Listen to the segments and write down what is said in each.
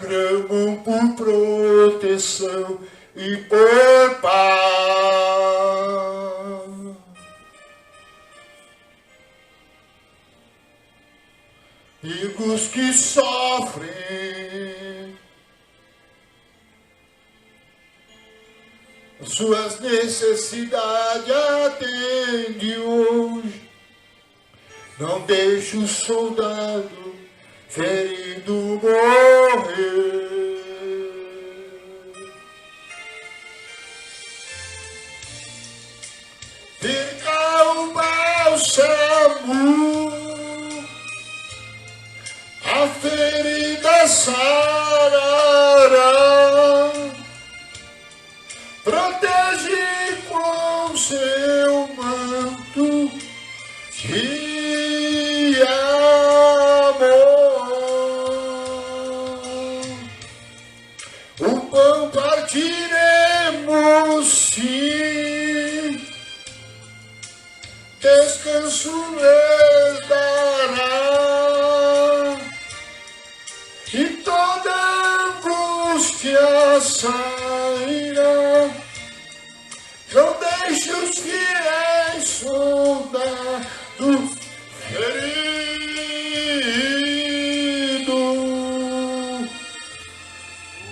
clamam por proteção e por paz. E os que sofrem suas necessidades atende hoje. Não deixe o soldado ferido morrer. Fica o bálsamo, a ferida sarará, protege com seu manto de amor. O pão partiremos sim, descanso lhes dará, e toda angústia sairá. Não deixe os fiéis soldados feridos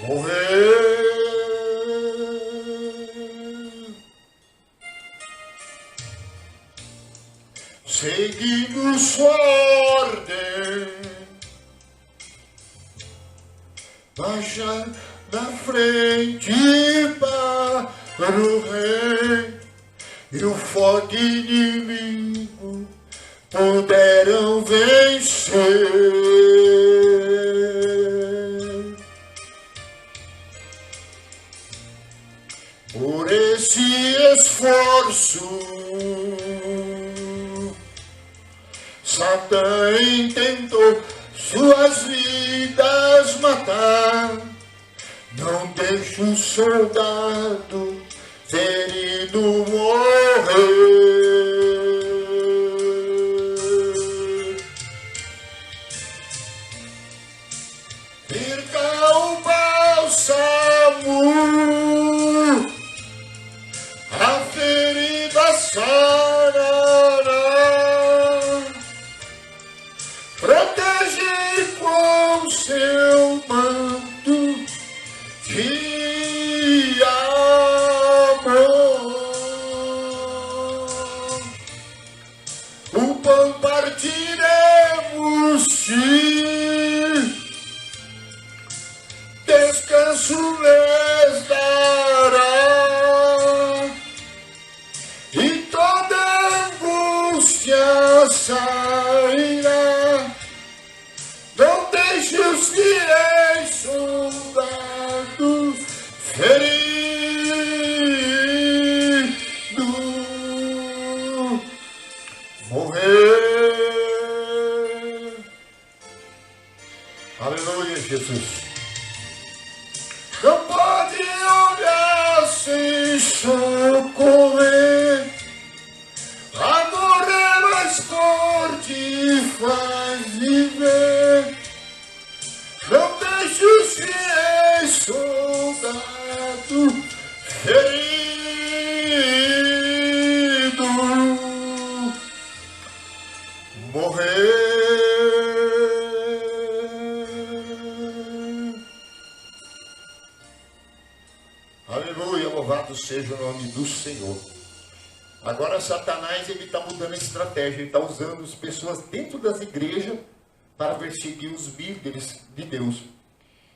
morrer. Seguindo sua ordem, marcha na frente para o rei, e o forte inimigo poderão vencer. Por esse esforço, Satã tentou suas vidas matar. Não deixe o soldado ferido morrer. Virga o bálsamo, a ferida sarará, protege com seu manto de amor. O pão partiremos sim, descanso lhes dará, e toda angústia sairá. Não deixe os fiéis soldados feridos morrer. Aleluia, Jesus. Não pode olhar sem socorrer. Amor é mais forte e faz viver. Não deixe os fiéis soldados feridos morrer. Aleluia, louvado seja o nome do Senhor. Agora Satanás está mudando a estratégia, ele está usando as pessoas dentro das igrejas para perseguir os líderes de Deus.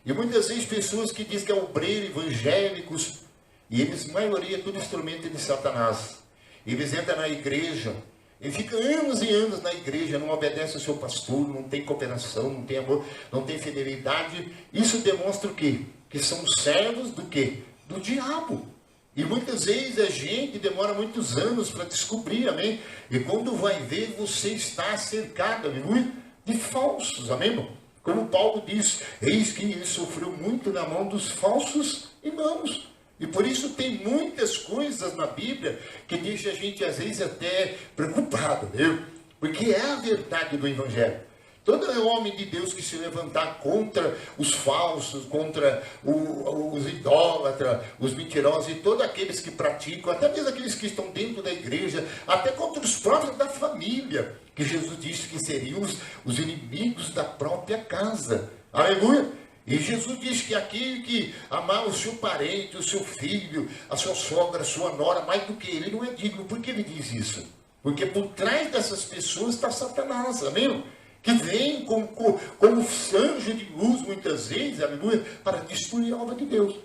E muitas vezes pessoas que dizem que é obreiro, evangélicos, e eles, a maioria, é tudo instrumento de Satanás. Eles entram na igreja, e ficam anos e anos na igreja, não obedecem ao seu pastor, não tem cooperação, não tem amor, não tem fidelidade. Isso demonstra o quê? Que são servos do quê? Do diabo. E muitas vezes a gente demora muitos anos para descobrir, amém? E quando vai ver, você está cercado, aleluia, de falsos, amém, irmão? Como Paulo diz, eis que ele sofreu muito na mão dos falsos irmãos. E por isso tem muitas coisas na Bíblia que deixa a gente às vezes até preocupado, viu? Porque é a verdade do Evangelho. Todo homem de Deus que se levantar contra os falsos, contra os idólatras, os mentirosos e todos aqueles que praticam, até mesmo aqueles que estão dentro da igreja, até contra os próprios da família, que Jesus disse que seriam os inimigos da própria casa. Aleluia! E Jesus diz que aquele que amar o seu parente, o seu filho, a sua sogra, a sua nora, mais do que ele, não é digno. Por que ele diz isso? Porque por trás dessas pessoas está Satanás, amém? Que vem como anjo de luz, muitas vezes, aleluia, para destruir a obra de Deus.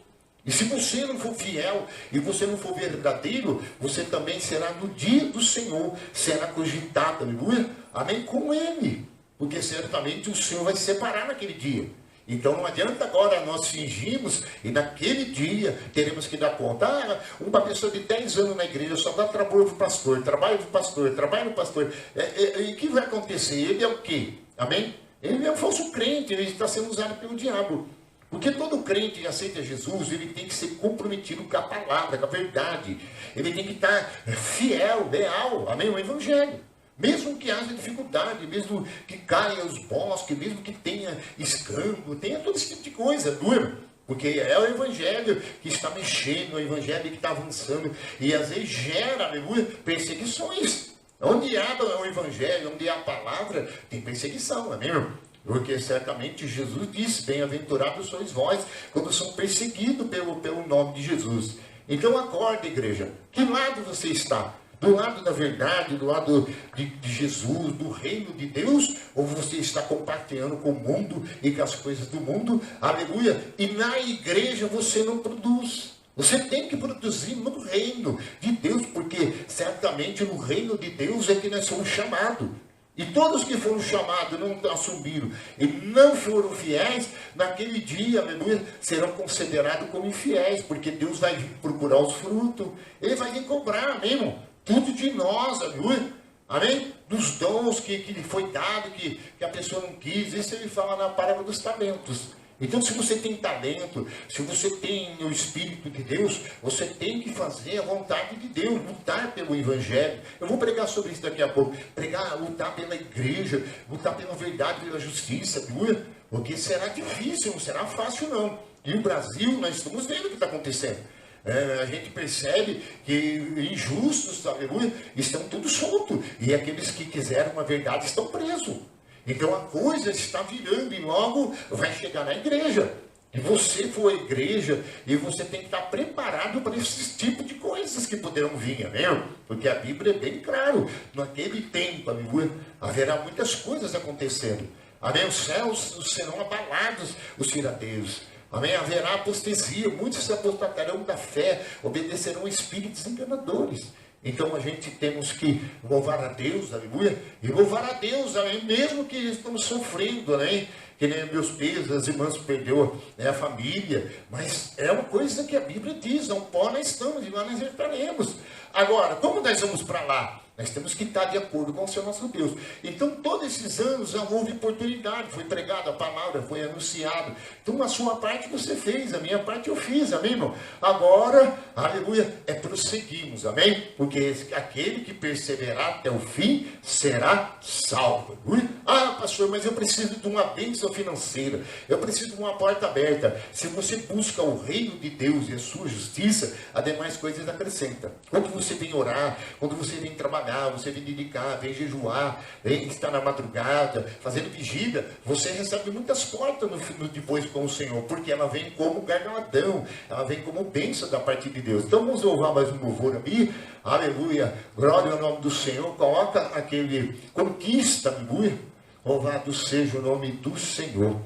E se você não for fiel, e você não for verdadeiro, você também será no dia do Senhor, será cogitado, aleluia, amém, com ele. Porque certamente o Senhor vai se separar naquele dia. Então não adianta agora nós fingirmos e naquele dia teremos que dar conta. Uma pessoa de 10 anos na igreja só dá trabalho para o pastor, trabalho para o pastor, trabalho no pastor. E o que vai acontecer? Ele é o quê? Amém? Ele é um falso crente, ele está sendo usado pelo diabo. Porque todo crente que aceita Jesus, ele tem que ser comprometido com a palavra, com a verdade. Ele tem que estar fiel, leal, amém? O evangelho. Mesmo que haja dificuldade, mesmo que caia os bosques, mesmo que tenha escambo, tenha todo esse tipo de coisa, dura. Porque é o evangelho que está mexendo, o evangelho que está avançando. E às vezes gera, aleluia, perseguições. Onde há o evangelho, onde há a palavra, tem perseguição, amém, irmão? Porque certamente Jesus disse, bem-aventurados sois vós, quando são perseguidos pelo nome de Jesus. Então acorda, igreja. Que lado você está? Do lado da verdade, do lado de Jesus, do reino de Deus, ou você está compartilhando com o mundo e com as coisas do mundo, aleluia, e na igreja você não produz. Você tem que produzir no reino de Deus, porque certamente no reino de Deus é que nós somos chamados. E todos que foram chamados, não assumiram e não foram fiéis, naquele dia, aleluia, serão considerados como infiéis, porque Deus vai vir procurar os frutos, Ele vai vir cobrar, amém, irmão? Tudo de nós, aleluia, amém? Dos dons que lhe foi dado, que a pessoa não quis. Isso ele fala na parábola dos talentos. Então, se você tem talento, se você tem o Espírito de Deus, você tem que fazer a vontade de Deus, lutar pelo Evangelho. Eu vou pregar sobre isso daqui a pouco. Lutar pela igreja, lutar pela verdade, pela justiça, aleluia. Porque será difícil, não será fácil não. E no Brasil, nós estamos vendo o que está acontecendo. A gente percebe que injustos, aleluia, estão tudo solto. E aqueles que quiseram uma verdade estão presos. Então a coisa está virando e logo vai chegar na igreja. E você for a igreja e você tem que estar preparado para esses tipos de coisas que poderão vir, amém? Porque a Bíblia é bem claro. Naquele tempo, aleluia, haverá muitas coisas acontecendo. Amém? Os céus serão abalados, os tiradeiros. Amém? Haverá apostasia, muitos se apostatarão da fé, obedecerão a espíritos enganadores. Então a gente temos que louvar a Deus, aleluia, e louvar a Deus, amém? Mesmo que estamos sofrendo, né? Que nem meus pais, as irmãs perdeu, né, a família, mas é uma coisa que a Bíblia diz, não pó nós estamos, e lá nós estaremos. Agora, como nós vamos para lá? Nós temos que estar de acordo com o Senhor nosso Deus. Então, todos esses anos já houve oportunidade, foi pregada a palavra, foi anunciado. Então, a sua parte você fez, a minha parte eu fiz, amém, irmão? Agora, aleluia, prosseguimos, amém? Porque aquele que perseverar até o fim será salvo, aleluia. Ah, pastor, mas eu preciso de uma bênção financeira, eu preciso de uma porta aberta. Se você busca o reino de Deus e a sua justiça, as demais coisas acrescenta. Quando você vem orar, quando você vem trabalhar, você vem dedicar, vem jejuar, vem estar na madrugada, fazendo vigília, você recebe muitas portas depois com o Senhor, porque ela vem como galardão, ela vem como bênção da parte de Deus. Então vamos louvar mais um louvor ali, aleluia, glória ao nome do Senhor, coloca aquele, conquista, aleluia, louvado seja o nome do Senhor,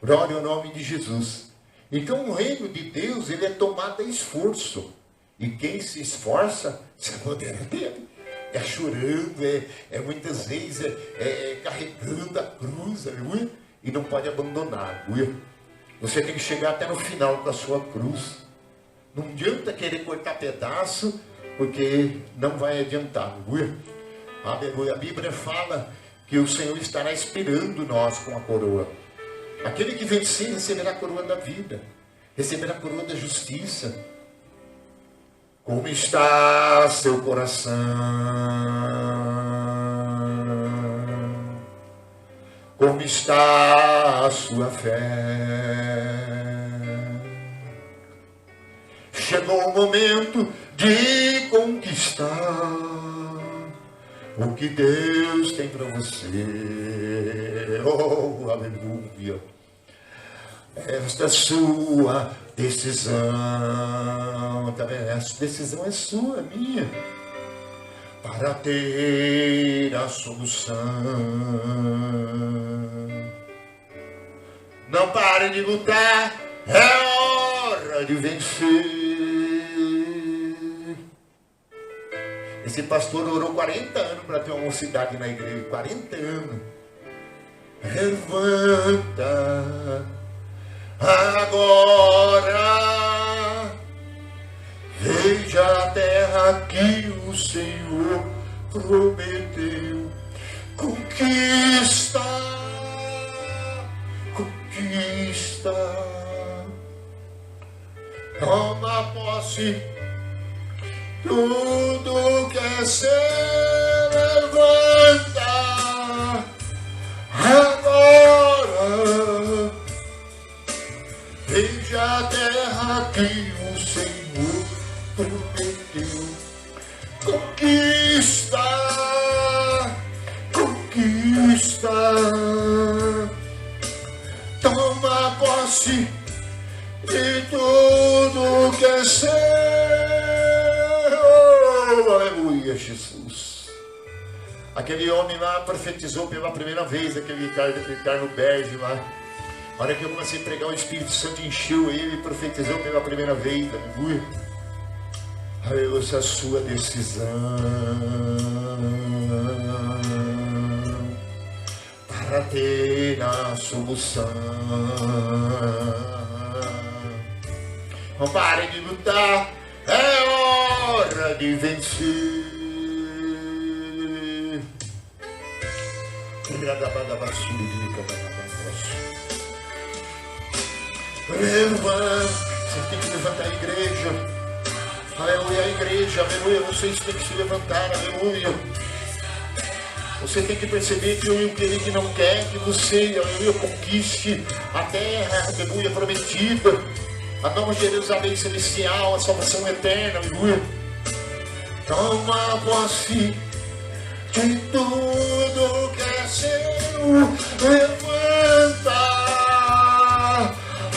glória ao nome de Jesus. Então o reino de Deus, ele é tomado a esforço, e quem se esforça, se apodera dele. É chorando, muitas vezes carregando a cruz, aleluia, e não pode abandonar, aleluia. Você tem que chegar até no final com a sua cruz. Não adianta querer cortar pedaço, porque não vai adiantar, aleluia. Aleluia. A Bíblia fala que o Senhor estará esperando nós com a coroa. Aquele que vencer receberá a coroa da vida, receberá a coroa da justiça. Como está seu coração? como está a sua fé. Chegou o momento de conquistar o que Deus tem para você. Oh, aleluia. Esta é a sua decisão. Tá vendo? Essa decisão é sua, minha. Para ter a solução. Não pare de lutar. É hora de vencer. Esse pastor orou 40 anos para ter uma mocidade na igreja. 40 anos. Levanta agora. Veja a terra que o Senhor prometeu. Conquista. Conquista. Toma posse. Tudo que é seu, levanta agora. Veja a terra que o Senhor prometeu. Conquista, conquista. Toma posse de tudo que é seu. Aleluia, Jesus. Aquele homem lá profetizou pela primeira vez, aquele Ricardo Berge lá. A hora que eu comecei a pregar, o Espírito Santo encheu ele e profetizou pela primeira vez. Aleluia. Aleluia, essa é a sua decisão. Para ter a solução. Não pare de lutar. É hora de vencer. Levanta. Você tem que levantar a igreja. Aleluia, a igreja. Aleluia, vocês têm que se levantar. Aleluia. Você tem que perceber que ele que não quer que você, aleluia, conquiste a terra, aleluia, prometida. A nova Jerusalém celestial, a salvação eterna, aleluia. Toma posse de tudo que é seu. Levanta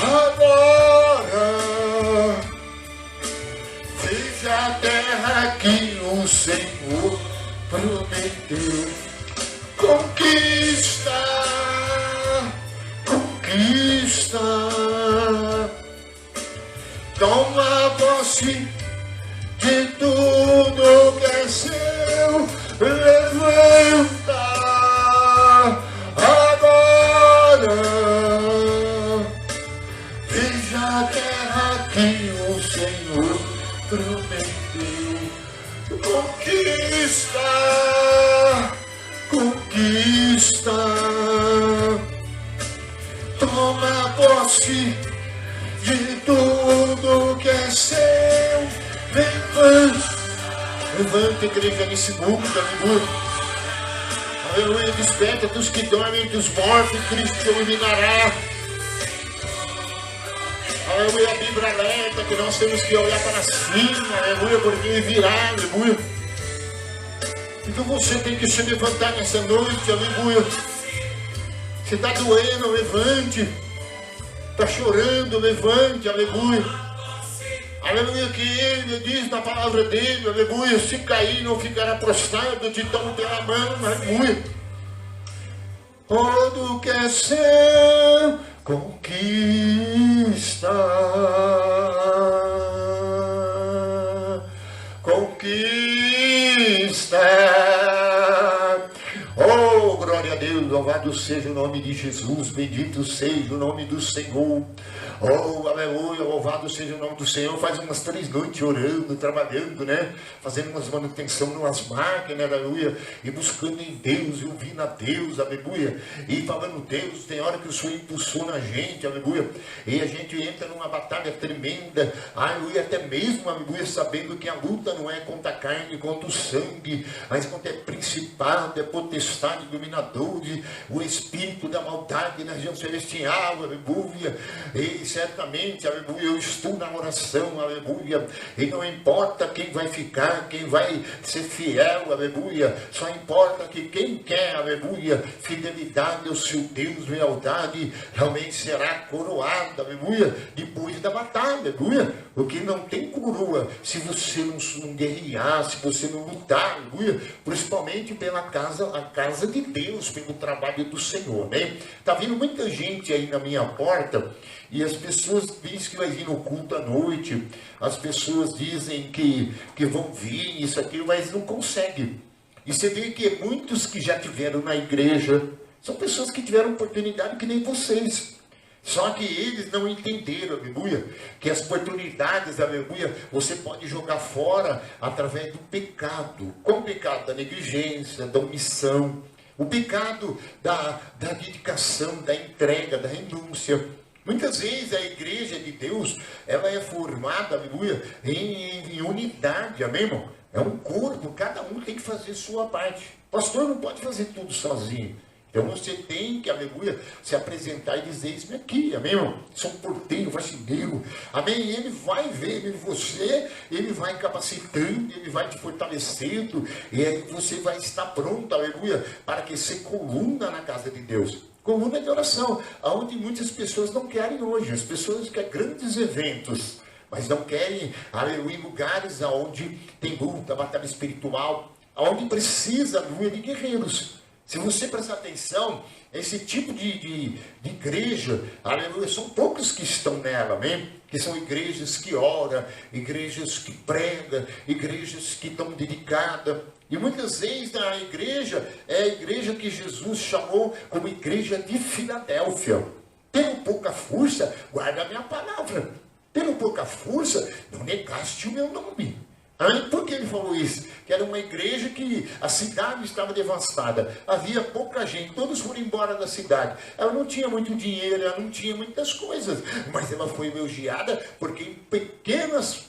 agora. Veja a terra que o Senhor prometeu. Conquista, conquista. Toma posse de tudo que é seu. Levanta agora. Veja a terra que o Senhor prometeu. Conquista, conquista. Toma posse de tudo que é seu. Levanta, levanta, igreja, nesse mundo, aleluia. Aleluia, desperta dos que dormem, dos mortos, Cristo te iluminará. Aleluia, a Bíblia alerta que nós temos que olhar para cima, aleluia, porque ele virá, aleluia. Então você tem que se levantar nessa noite, aleluia. Se está doendo, levante. Está chorando, levante, aleluia. Aleluia, que ele diz na palavra dele, aleluia. Se cair, não ficará prostrado, te tomo pela mão, aleluia. Tudo que é seu, conquista. Conquista. Oh, glória a Deus, louvado seja o nome de Jesus, bendito seja o nome do Senhor. Oh, aleluia, louvado seja o nome do Senhor. Faz umas 3 noites orando, trabalhando, né? Fazendo umas manutenção numas máquinas, aleluia. E buscando em Deus, e ouvindo a Deus, aleluia. E falando Deus, tem hora que o Senhor impulsiona a gente, aleluia. E a gente entra numa batalha tremenda, aleluia, até mesmo, aleluia, sabendo que a luta não é contra a carne, contra o sangue, mas contra é principado, é potestade, dominadores, o espírito da maldade na região celestial, aleluia. E certamente, aleluia, eu estou na oração, aleluia. E não importa quem vai ficar, quem vai ser fiel, aleluia. Só importa que quem quer, aleluia, fidelidade ao seu Deus, lealdade, realmente será coroado, aleluia, depois da batalha, aleluia. Porque não tem coroa se você não guerrear, se você não lutar, aleluia. Principalmente pela a casa de Deus, pelo trabalho do Senhor, né? Tá vindo muita gente aí na minha porta e as pessoas dizem que vai vir no culto à noite, as pessoas dizem que vão vir, isso aqui, mas não conseguem. E você vê que muitos que já tiveram na igreja, são pessoas que tiveram oportunidade que nem vocês. Só que eles não entenderam, aleluia, que as oportunidades, aleluia, você pode jogar fora através do pecado. Qual o pecado? Da negligência, da omissão. O pecado da dedicação, da entrega, da renúncia. Muitas vezes a igreja de Deus, ela é formada, aleluia, em unidade, amém, irmão? É um corpo, cada um tem que fazer sua parte. O pastor não pode fazer tudo sozinho. Então você tem que, aleluia, se apresentar e dizer isso aqui, amém, irmão? Sou um porteiro, faxineiro, amém? E ele vai ver em você, ele vai capacitando, ele vai te fortalecendo, e aí você vai estar pronto, aleluia, para que ser coluna na casa de Deus. Coluna de oração, onde muitas pessoas não querem hoje. As pessoas querem grandes eventos, mas não querem, aleluia, em lugares onde tem luta, batalha espiritual, onde precisa, aleluia, de guerreiros. Se você prestar atenção, esse tipo de igreja, aleluia, são poucos que estão nela, amém? Que são igrejas que oram, igrejas que pregam, igrejas que estão dedicadas. E muitas vezes a igreja é a igreja que Jesus chamou como igreja de Filadélfia. Tendo pouca força, guarda a minha palavra. Tendo pouca força, não negaste o meu nome. Por que ele falou isso? Que era uma igreja que a cidade estava devastada. Havia pouca gente, todos foram embora da cidade. Ela não tinha muito dinheiro, ela não tinha muitas coisas. Mas ela foi elogiada porque em pequenas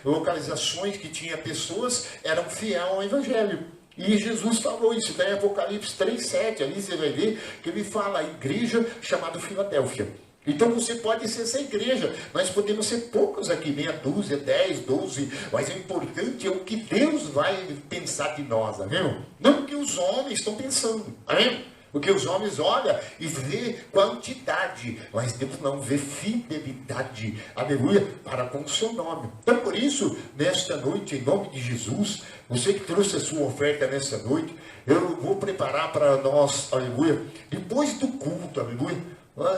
localizações que tinha pessoas, eram fiéis ao evangelho. E Jesus falou isso, está em Apocalipse 3:7, ali você vai ver que ele fala a igreja chamada Filadélfia. Então você pode ser essa igreja, nós podemos ser poucos aqui, meia dúzia, 10, 12, mas o importante é o que Deus vai pensar de nós, amém? Não o que os homens estão pensando, amém? Porque os homens olham e vê quantidade, mas Deus não vê fidelidade, aleluia, para com o seu nome. Então por isso, nesta noite, em nome de Jesus, você que trouxe a sua oferta nesta noite, eu vou preparar para nós, aleluia, depois do culto, aleluia.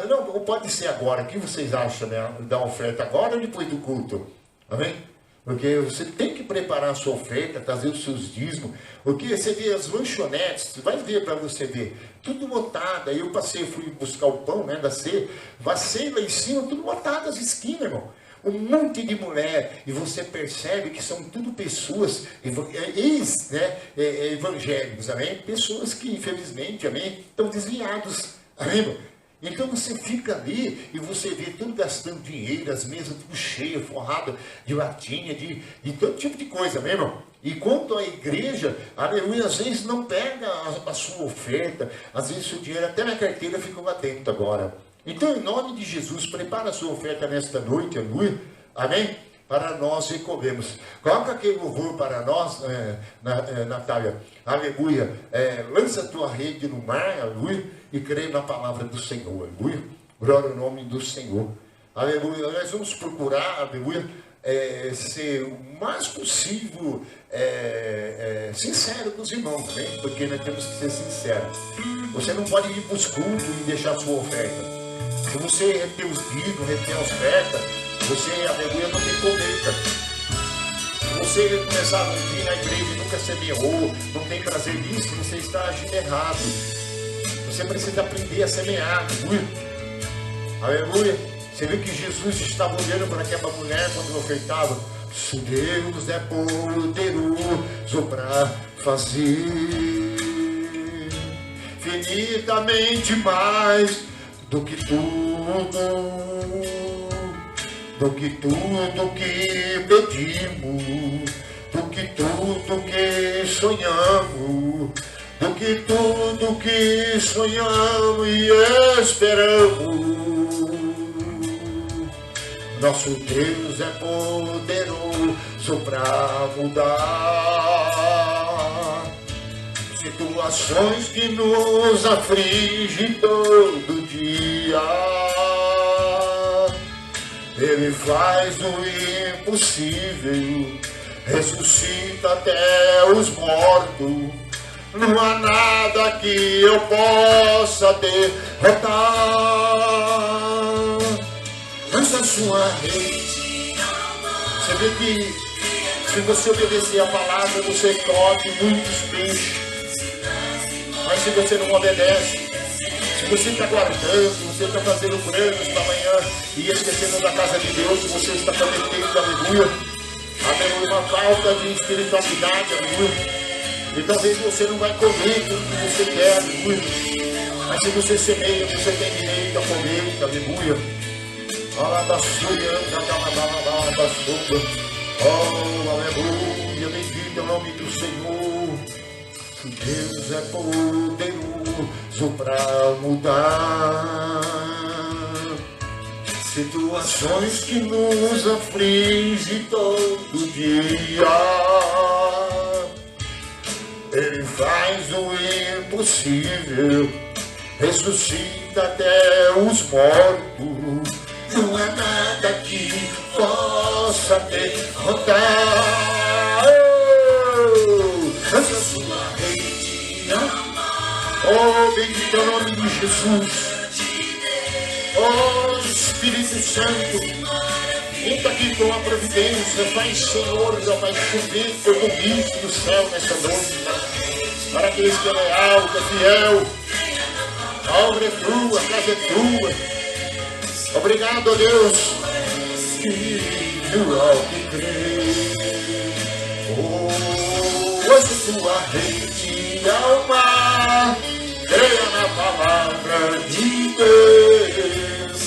Não pode ser agora, o que vocês acham, né? Dar oferta agora ou depois do culto? Amém? Porque você tem que preparar a sua oferta, trazer os seus dízimos. Porque você vê as lanchonetes, vai ver para você ver, tudo lotado. Aí eu passei, fui buscar o pão, né, da ceia, passei lá em cima, tudo lotado as esquinas, irmão. Um monte de mulher, e você percebe que são tudo pessoas, evangélicos, amém? Pessoas que, infelizmente, amém, estão desviados, amém, irmão? Então você fica ali e você vê tudo gastando dinheiro, as mesas tudo cheias, forrada de latinha, de todo tipo de coisa mesmo. E quanto à igreja, aleluia, às vezes não pega a sua oferta, às vezes o dinheiro até na carteira fica lá dentro agora. Então, em nome de Jesus, prepara a sua oferta nesta noite, aleluia, amém? Para nós recolhemos. Coloca aquele louvor para nós, Natália, aleluia, lança a tua rede no mar, aleluia, e creio na palavra do Senhor, aleluia, glória ao nome do Senhor, aleluia. Nós vamos procurar, aleluia, ser o mais possível sincero com os irmãos, né? Porque nós temos que ser sinceros. Você não pode ir para os cultos e deixar a sua oferta. Se você reter os dízimos, reter a oferta, você, aleluia, não tem colheita. Se você começar a vir na igreja e nunca semeou, não tem prazer nisso, você está agindo errado. Você precisa aprender a semear, aleluia. Você viu que Jesus estava olhando para aquela mulher quando ofertava. Se Deus é poderoso para fazer infinitamente mais do que tudo que pedimos, do que tudo que sonhamos, do que tudo que sonhamos e esperamos. Nosso Deus é poderoso para mudar situações que nos afligem todo dia. Ele faz o impossível, ressuscita até os mortos. Não há nada que eu possa derrotar. Lança sua rede. Você vê que se você obedecer a palavra, você colhe muitos peixes. Mas se você não obedece, se você está guardando, você está fazendo planos para amanhã e esquecendo da casa de Deus, você está cometendo, aleluia, uma falta de espiritualidade, aleluia. E talvez você não vai comer tudo que você quer, aleluia. Mas se você semeia, você tem direito a comer, aleluia. Oh, aleluia, bendito é o nome do Senhor. Deus é poderoso para mudar situações que nos afligem todo dia. Ele faz o impossível, ressuscita até os mortos. Não há nada que possa derrotar. Lança sua rede. Oh, bendito é o nome de Jesus. Oh, Espírito Santo, entra aqui com a providência. Faz, Senhor, já vai chover todo o bicho do céu nesta noite. Para aqueles que é leal, que é fiel. A obra é tua, a casa é tua. Obrigado, ó Deus. Filho ao que crê. Oh, hoje tua rede alma, creia na palavra de Deus.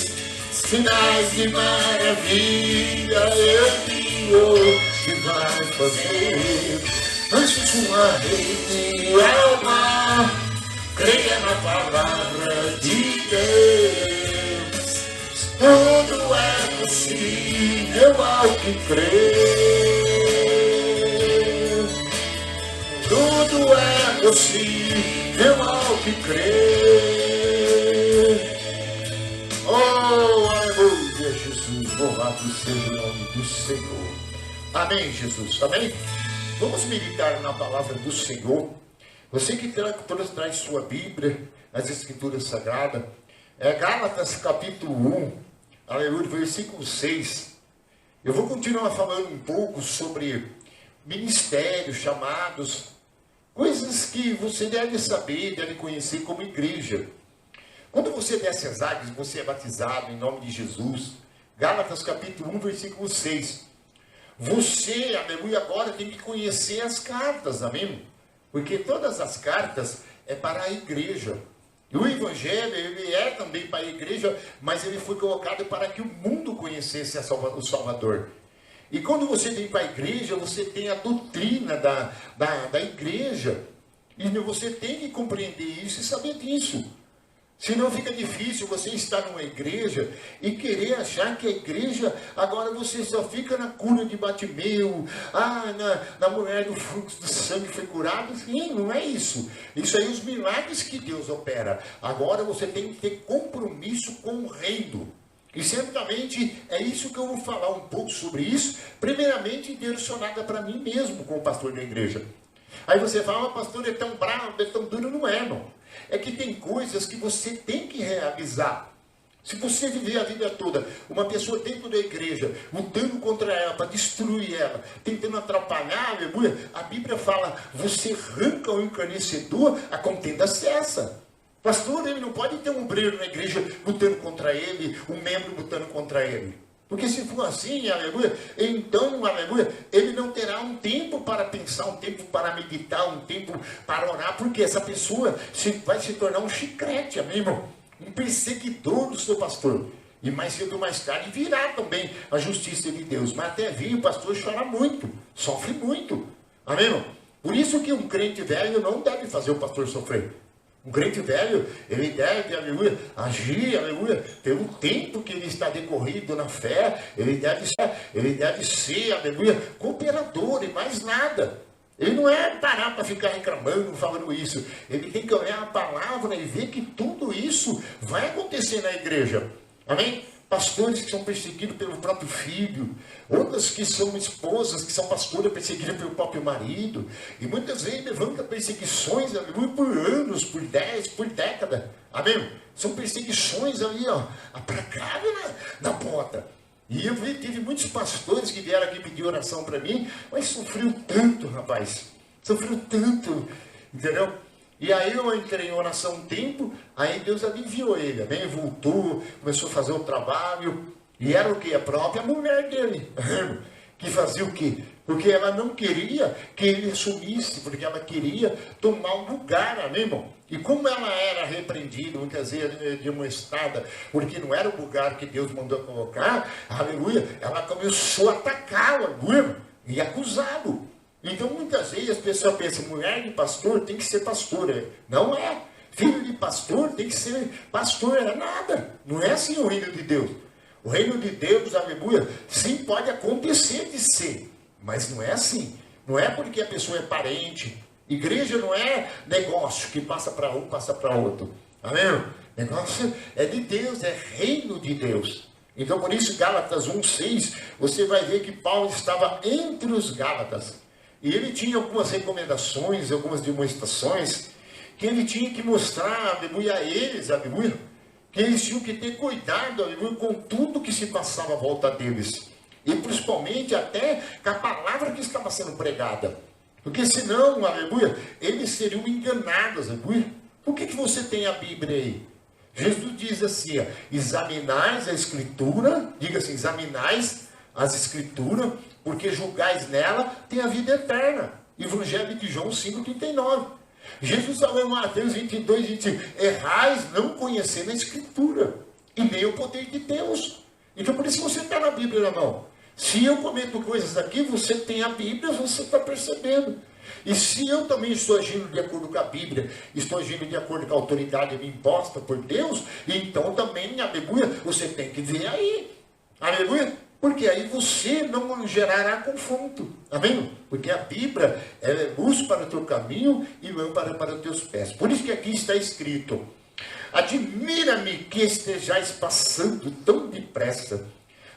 Sinais de maravilha Ele hoje vai fazer. Antes sua rede alma, creia na palavra de Deus. Tudo é possível ao que crer. Tudo é possível ao que crer. Oh, aleluia, Jesus. Louvado seja o nome do Senhor. Amém, Jesus. Amém? Vamos meditar na palavra do Senhor. Você que traz sua Bíblia, as Escrituras Sagradas, Gálatas capítulo 1, aleluia, versículo 6. Eu vou continuar falando um pouco sobre ministérios, chamados, coisas que você deve saber, deve conhecer como igreja. Quando você desce as águas, você é batizado em nome de Jesus. Gálatas capítulo 1, versículo 6. Você, aleluia, agora tem que conhecer as cartas, amém? Porque todas as cartas é para a igreja. E o Evangelho, ele é também para a igreja, mas ele foi colocado para que o mundo conhecesse o Salvador. E quando você vem para a igreja, você tem a doutrina da igreja. E você tem que compreender isso e saber disso. Senão fica difícil você estar numa igreja e querer achar que a igreja, agora você só fica na cura de Bartimeu, na mulher do fluxo do sangue foi curado. Sim, não é isso. Isso aí é os milagres que Deus opera. Agora você tem que ter compromisso com o reino. E certamente é isso que eu vou falar um pouco sobre isso, primeiramente direcionada para mim mesmo, como pastor da igreja. Aí você fala, pastor, é tão bravo, é tão duro. Não é, não. É que tem coisas que você tem que realizar. Se você viver a vida toda, uma pessoa dentro da igreja, lutando contra ela, para destruir ela, tentando atrapalhar, aleluia, a Bíblia fala, você arranca o encarnecedor, a contenda cessa. Pastor, ele não pode ter um obreiro na igreja lutando contra ele, um membro lutando contra ele. Porque se for assim, aleluia, então, aleluia, ele não terá um tempo para pensar, um tempo para meditar, um tempo para orar, porque essa pessoa vai se tornar um chiclete, amém, irmão? Um perseguidor do seu pastor. E mais cedo ou mais tarde virá também a justiça de Deus. Mas até vir, o pastor chora muito, sofre muito, amém, irmão? Por isso que um crente velho não deve fazer o pastor sofrer. Um crente velho, ele deve, aleluia, agir, aleluia, pelo tempo que ele está decorrido na fé, ele deve ser, aleluia, cooperador e mais nada. Ele não é parar para ficar reclamando, falando isso. Ele tem que olhar a palavra e ver que tudo isso vai acontecer na igreja. Amém? Pastores que são perseguidos pelo próprio filho, outras que são esposas, que são pastoras perseguidas pelo próprio marido, e muitas vezes levantam perseguições, aleluia, por anos, por 10, por década, amém? São perseguições ali, ó, aplacadas na porta. E eu tive muitos pastores que vieram aqui pedir oração para mim, mas sofreu tanto, rapaz, sofreu tanto, entendeu? E aí eu entrei em oração um tempo, aí Deus aliviou ele, amém? Voltou, começou a fazer o trabalho, e era o que? A própria mulher dele, que fazia o quê? Porque ela não queria que ele assumisse, porque ela queria tomar um lugar, amém, irmão? E como ela era repreendida, muitas vezes demonstrada, porque não era o lugar que Deus mandou colocar, aleluia, ela começou a atacá-lo, aleluia, e acusá-lo. Então, muitas vezes as pessoas pensam, mulher de pastor tem que ser pastora. Não é. Filho de pastor tem que ser pastor. É nada. Não é assim o reino de Deus. O reino de Deus, aleluia, sim, pode acontecer de ser. Mas não é assim. Não é porque a pessoa é parente. Igreja não é negócio que passa para um, passa para outro. Amém? Negócio é de Deus, é reino de Deus. Então, por isso, Gálatas 1:6, você vai ver que Paulo estava entre os Gálatas. E ele tinha algumas recomendações, algumas demonstrações, que ele tinha que mostrar, aleluia, a eles, aleluia, que eles tinham que ter cuidado, aleluia, com tudo que se passava à volta deles. E principalmente até com a palavra que estava sendo pregada. Porque senão, aleluia, eles seriam enganados, aleluia. Por que você tem a Bíblia aí? Jesus diz assim, ó, examinais a Escritura, diga assim, examinais as Escrituras, porque julgais nela tem a vida eterna. Evangelho de João 5,39. Jesus falou em Mateus 22, 20, errais não conhecendo a Escritura, e nem o poder de Deus. Então por isso você está na Bíblia na mão. Se eu cometo coisas aqui, você tem a Bíblia, você está percebendo. E se eu também estou agindo de acordo com a Bíblia, estou agindo de acordo com a autoridade me imposta por Deus, então também, aleluia, você tem que ver aí. Aleluia. Porque aí você não gerará confronto. Amém? Porque a Bíblia ela é luz para o teu caminho e lâmpada para os teus pés. Por isso que aqui está escrito, admira-me que estejais passando tão depressa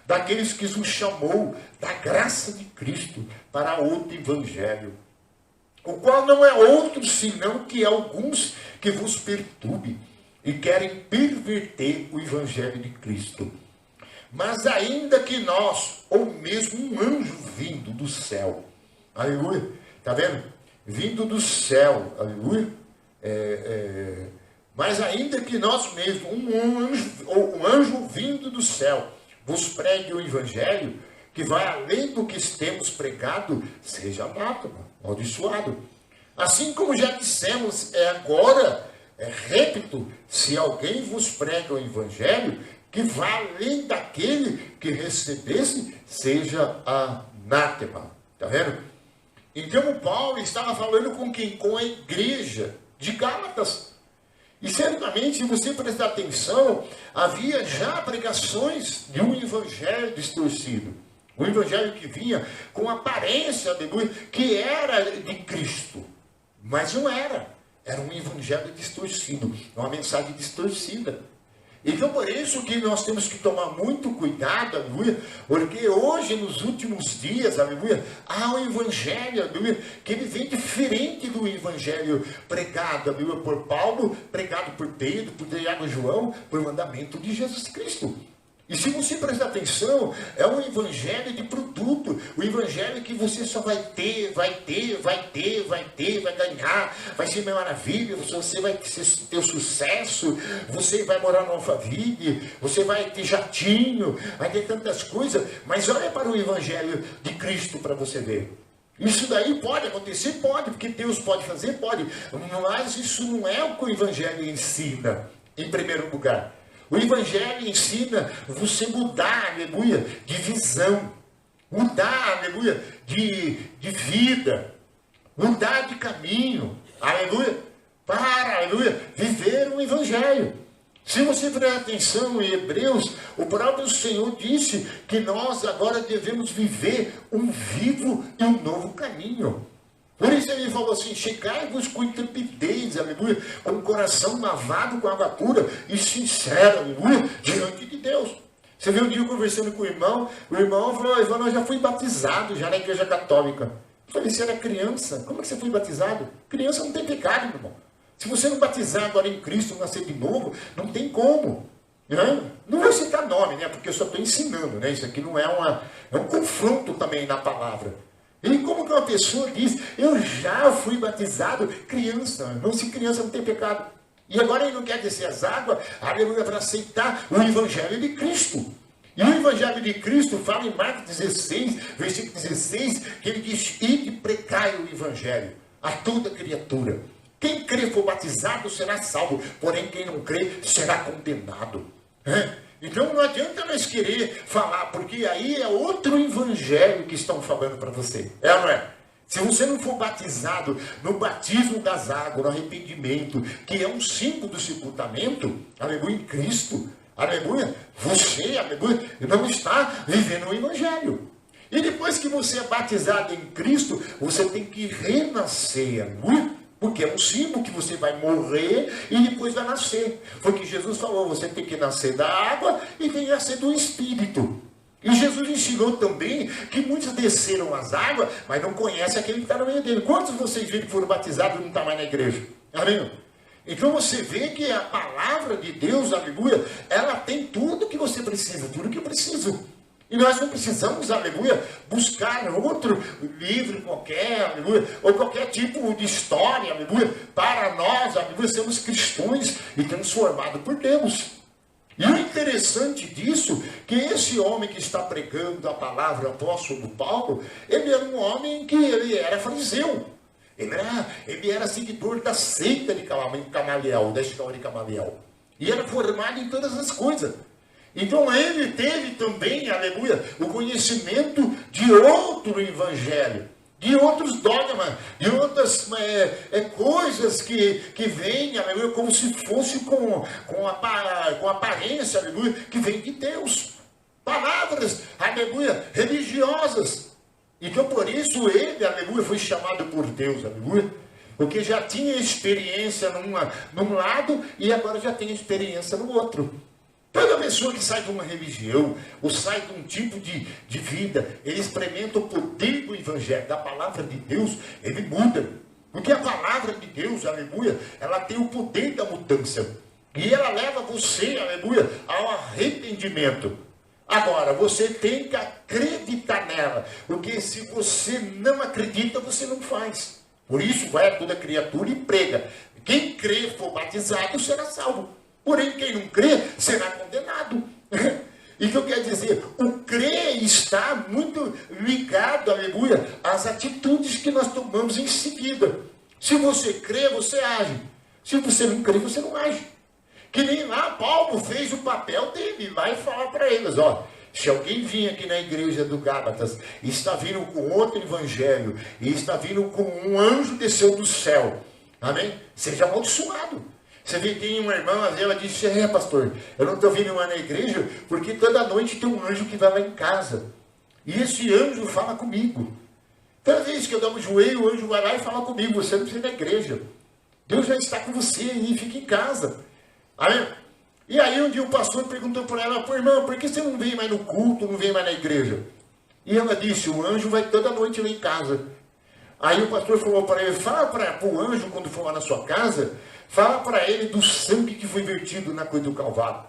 daqueles que vos chamou da graça de Cristo para outro evangelho, o qual não é outro senão que alguns que vos perturbem e querem perverter o evangelho de Cristo. Mas ainda que nós, ou mesmo um anjo vindo do céu, aleluia, está vendo? Vindo do céu, aleluia, mas ainda que nós mesmos, um anjo vindo do céu, vos pregue o evangelho, que vai além do que temos pregado, seja anátema, amaldiçoado. Assim como já dissemos, agora, repito, se alguém vos prega o evangelho, que vá além daquele que recebesse, seja anátema. Está vendo? Então o Paulo estava falando com quem? Com a igreja de Gálatas. E certamente, se você prestar atenção, havia já pregações de um evangelho distorcido. Um evangelho que vinha com aparência, aleluia, que era de Cristo. Mas não era. Era um evangelho distorcido. Uma mensagem distorcida. Então, por isso que nós temos que tomar muito cuidado, aleluia, porque hoje, nos últimos dias, aleluia, há um evangelho, aleluia, que ele vem diferente do evangelho pregado, aleluia, por Paulo, pregado por Pedro, por Tiago e João, por mandamento de Jesus Cristo. E se você prestar atenção, é um evangelho de produto, o evangelho que você só vai ter, vai ganhar, vai ser uma maravilha, você vai ter o sucesso, você vai morar no Alphaville, você vai ter jatinho, vai ter tantas coisas, mas olha para o evangelho de Cristo para você ver. Isso daí pode acontecer? Pode, porque Deus pode fazer? Pode, mas isso não é o que o evangelho ensina, em primeiro lugar. O evangelho ensina você mudar, aleluia, de visão, mudar, aleluia, de vida. mudar de caminho, aleluia, para, aleluia, viver o Evangelho. Se você prestar atenção em Hebreus, o próprio Senhor disse que nós agora devemos viver um vivo e um novo caminho. Por isso ele falou assim, chegai-vos com intrepidez, aleluia, com o coração lavado com água pura e sincero, aleluia, diante de Deus. Você viu um dia eu conversando com o irmão falou, Ivan, eu já fui batizado já na igreja católica. Eu falei, você era criança, como é que você foi batizado? Criança não tem pecado, meu irmão. Se você não batizar agora em Cristo, nascer de novo, não tem como. Não vou citar nome, né? Porque eu só estou ensinando, né? Isso aqui não é um confronto também na palavra. E como que uma pessoa diz, eu já fui batizado criança, não se criança não tem pecado. E agora ele não quer descer as águas, aleluia, para aceitar o Evangelho de Cristo. E o Evangelho de Cristo fala em Marcos 16, versículo 16, que ele diz, ide e pregai o Evangelho a toda criatura. Quem crê for batizado será salvo, porém quem não crê será condenado. Então não adianta nós querer falar, porque aí é outro evangelho que estão falando para você. É ou não é? Se você não for batizado no batismo das águas, no arrependimento, que é um símbolo do sepultamento, aleluia, em Cristo, aleluia, você, aleluia, não está vivendo o evangelho. E depois que você é batizado em Cristo, você tem que renascer, aleluia. Porque é um símbolo que você vai morrer e depois vai nascer. Foi o que Jesus falou, você tem que nascer da água e tem que nascer do Espírito. E Jesus ensinou também que muitos desceram as águas, mas não conhecem aquele que está no meio dele. Quantos de vocês viram que foram batizados e não estão mais na igreja? Amém? Então você vê que a palavra de Deus, aleluia, ela tem tudo que você precisa, tudo que eu preciso. E nós não precisamos, aleluia, buscar outro livro qualquer, aleluia, ou qualquer tipo de história, aleluia, para nós, aleluia, sermos cristãos e transformados por Deus. E o interessante disso, que esse homem que está pregando a palavra, o apóstolo Paulo, ele era um homem que ele era fariseu. Ele era seguidor da seita de Gamaliel, da escola de Gamaliel. E era formado em todas as coisas. Então ele teve também, aleluia, o conhecimento de outro evangelho, de outros dogmas, de outras coisas que vêm, aleluia, como se fosse com aparência, aleluia, que vem de Deus. Palavras, aleluia, religiosas. Então por isso ele, aleluia, foi chamado por Deus, aleluia, porque já tinha experiência num lado e agora já tem experiência no outro. Toda pessoa que sai de uma religião, ou sai de um tipo de vida, ele experimenta o poder do Evangelho, da palavra de Deus, ele muda. Porque a palavra de Deus, aleluia, ela tem o poder da mudança. E ela leva você, aleluia, ao arrependimento. Agora, você tem que acreditar nela, porque se você não acredita, você não faz. Por isso, vai a toda criatura e prega. Quem crê for batizado será salvo. Porém, quem não crê será condenado. Então quer dizer, o crer está muito ligado, aleluia, às atitudes que nós tomamos em seguida. Se você crê, você age. Se você não crê, você não age. Que nem lá Paulo fez o papel dele, lá e falar para eles, ó, se alguém vir aqui na igreja do Gálatas e está vindo com outro evangelho, e está vindo com um anjo desceu do céu, amém? Seja amaldiçoado. Você vê que tem uma irmã, ela disse, pastor, eu não estou vindo mais na igreja, porque toda noite tem um anjo que vai lá em casa. E esse anjo fala comigo. Toda vez que eu dou um joelho, o anjo vai lá e fala comigo, você não precisa ir na igreja. Deus já está com você e fica em casa. Amém? E aí um dia o pastor perguntou para ela, pô, irmã, por que você não vem mais no culto, não vem mais na igreja? E ela disse, o anjo vai toda noite lá em casa. Aí o pastor falou para ele, fala para o anjo quando for lá na sua casa, fala para ele do sangue que foi vertido na cruz do Calvário.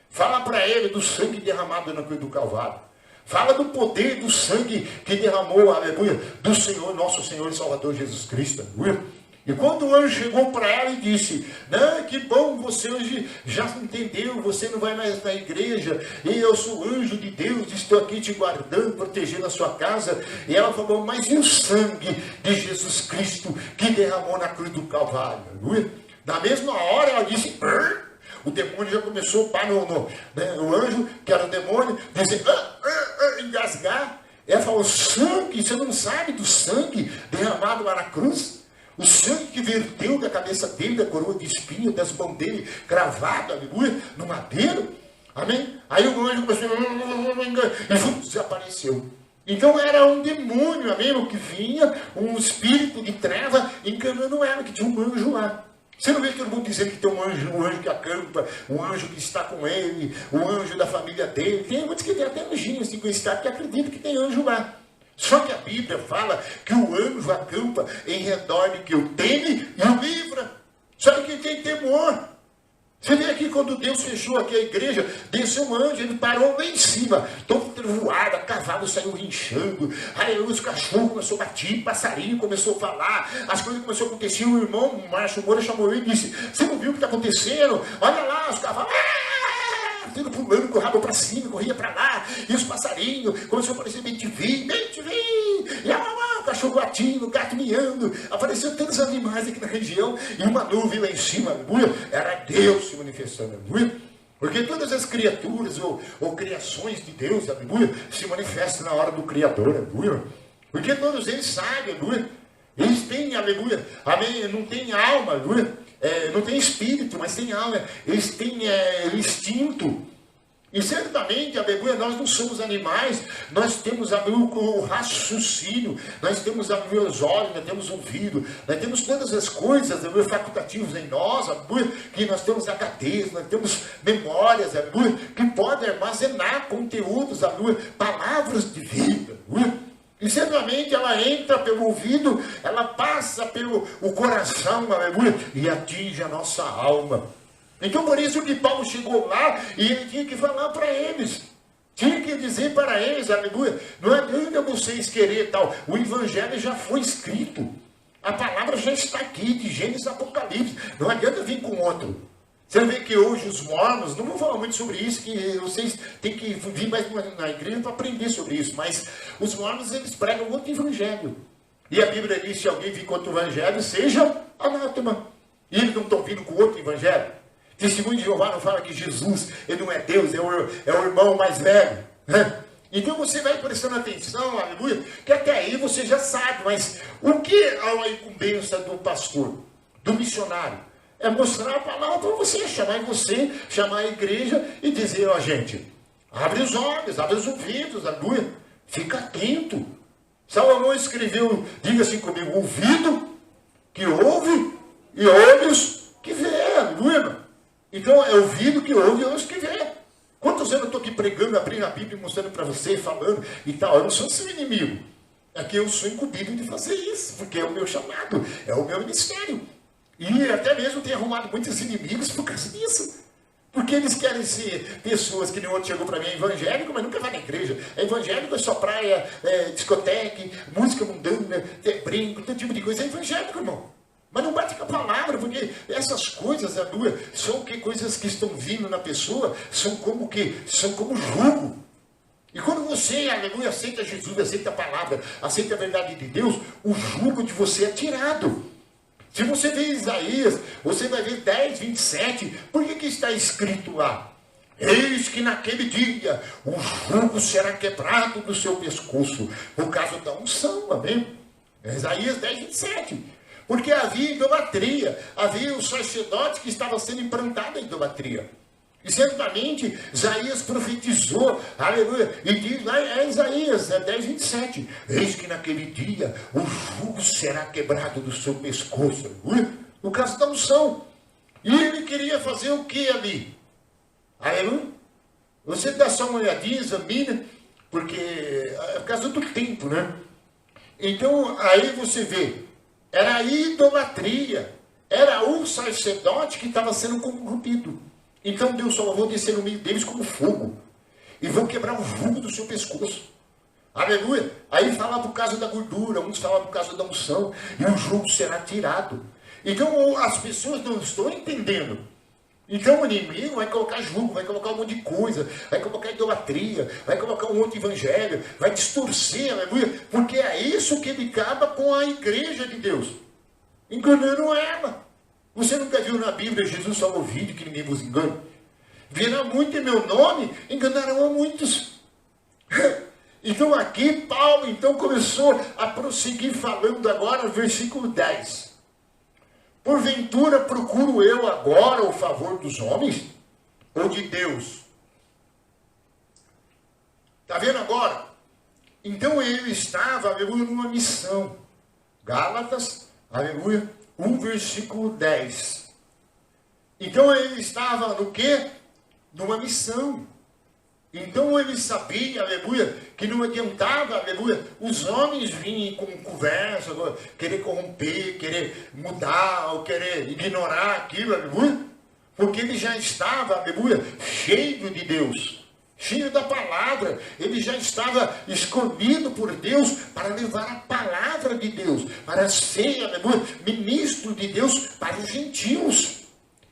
Fala para ele do sangue derramado na cruz do Calvário. Fala do poder do sangue que derramou, aleluia, do Senhor, nosso Senhor e Salvador Jesus Cristo, aleluia. E quando o anjo chegou para ela e disse, não, que bom, você hoje já entendeu, você não vai mais na igreja, e eu sou anjo de Deus, estou aqui te guardando, protegendo a sua casa. E ela falou, mas e o sangue de Jesus Cristo que derramou na cruz do Calvário? Aleluia. Na mesma hora ela disse, o demônio já começou, o anjo, que era o demônio, dizer, engasgar. Ela falou, sangue, você não sabe do sangue derramado lá na cruz? O sangue que verteu da cabeça dele, da coroa de espinho, das mãos dele, cravado, aleluia, no madeiro. Amém? Aí o anjo começou e desapareceu. Então era um demônio, amém? O que vinha, um espírito de treva enganando ela, que tinha um anjo lá. Você não vê todo mundo dizendo que tem um anjo que acampa, um anjo que está com ele, um anjo da família dele. Tem muitos que tem até anjinhos assim, com estado que acreditam que tem anjo lá. Só que a Bíblia fala que o anjo acampa em redor de que o teme e o livra. Só que tem temor. Você vê aqui quando Deus fechou aqui a igreja, desceu um anjo, ele parou lá em cima, todo trevoado, cavalo saiu rinchando, aí os cachorros começaram a bater, passarinho começou a falar, as coisas começaram a acontecer, o irmão, o Márcio Moura chamou ele e disse, você não viu o que está acontecendo? Olha lá, os cavalos, tudo pulando com o rabo para cima, corria para lá, e os passarinhos, começou a aparecer bem te vi, e o cachorro latindo, o gato miando, apareceu tantos animais aqui na região, e uma nuvem lá em cima, aleluia, era Deus se manifestando, aleluia, porque todas as criaturas ou criações de Deus, aleluia, se manifestam na hora do Criador, aleluia, porque todos eles sabem, aleluia, eles têm, aleluia, amém, não tem alma, aleluia, não tem espírito, mas tem alma, eles têm instinto. E certamente, aleluia, nós não somos animais, nós temos o raciocínio, nós temos os olhos, nós temos ouvido, nós temos todas as coisas, aleluia, facultativos em nós, aleluia, que nós temos HDs, nós temos memórias, aleluia, que podem armazenar conteúdos, aleluia, palavras de vida, aleluia. E certamente ela entra pelo ouvido, ela passa pelo o coração, aleluia, e atinge a nossa alma. Então por isso que Paulo chegou lá e ele tinha que falar para eles. Tinha que dizer para eles, aleluia, não adianta vocês querer tal. O evangelho já foi escrito. A palavra já está aqui, de Gênesis a Apocalipse. Não adianta vir com outro. Você vê que hoje os mormons, não vou falar muito sobre isso, que vocês têm que vir mais na igreja para aprender sobre isso, mas os mormons, eles pregam outro evangelho. E a Bíblia diz, se alguém vir com outro evangelho, seja anátema. E eles não estão vindo com outro evangelho. Testemunho de Jeová não fala que Jesus, ele não é Deus, é o irmão mais velho. Né? Então você vai prestando atenção, aleluia, que até aí você já sabe, mas o que é a incumbência do pastor, do missionário? É mostrar a palavra para você, chamar a igreja e dizer, ó gente, abre os olhos, abre os ouvidos, aleluia, fica atento. Salomão escreveu, diga assim comigo, ouvido que ouve e olhos que vê, aleluia. Então é ouvido que ouve e olhos que vê. Quantos anos eu estou aqui pregando, abrindo a Bíblia, mostrando para você, falando e tal, eu não sou seu inimigo. É que eu sou incumbido de fazer isso, porque é o meu chamado, é o meu ministério. E até mesmo tenho arrumado muitos inimigos por causa disso. Porque eles querem ser pessoas que nem outro chegou para mim, é evangélico, mas nunca vai na igreja. É evangélico, é só praia, discoteca, música mundana, brinco, todo tipo de coisa. É evangélico, irmão. Mas não bate com a palavra, porque essas coisas, aleluia, são coisas que estão vindo na pessoa, são como jugo. E quando você, aleluia, aceita Jesus, aceita a palavra, aceita a verdade de Deus, o jugo de você é tirado. Se você vê Isaías, você vai ver 10, 27, por que está escrito lá? Eis que naquele dia o jugo será quebrado do seu pescoço, por causa da unção, amém? Isaías 10, 27. Porque havia idolatria, havia os sacerdotes que estavam sendo implantados em idolatria. E certamente Isaías profetizou, aleluia, e diz lá Isaías 10, 27, eis que naquele dia o jugo será quebrado do seu pescoço, aleluia, no caso da unção. E ele queria fazer o que ali? Aleluia. Você dá só uma olhadinha, examina, porque é por causa do tempo, né? Então aí você vê, era a idolatria, era o sacerdote que estava sendo corrompido. Então Deus falou, vou descer no meio deles como fogo, e vou quebrar o jugo do seu pescoço. Aleluia. Aí fala por causa da gordura, uns falam por causa da unção, e o jugo será tirado. Então as pessoas não estão entendendo. Então o inimigo vai colocar jugo, vai colocar um monte de coisa, vai colocar idolatria, vai colocar um outro evangelho, vai distorcer, aleluia, porque é isso que ele acaba com a igreja de Deus, enganando ela. Você nunca viu na Bíblia Jesus falou, vídeo que ninguém vos engane? Virá muito em meu nome, enganarão a muitos. Então aqui Paulo então começou a prosseguir falando agora no versículo 10. Porventura procuro eu agora o favor dos homens ou de Deus? Está vendo agora? Então ele estava, aleluia, numa missão. Gálatas, aleluia, 1 versículo 10. Então ele estava no quê? Numa missão. Então ele sabia, aleluia, que não adiantava, aleluia, os homens vinham com conversa, querer corromper, querer mudar, ou querer ignorar aquilo, aleluia, porque ele já estava, aleluia, cheio de Deus. Cheio da palavra, ele já estava escolhido por Deus para levar a palavra de Deus, para ser, aleluia, ministro de Deus para os gentios.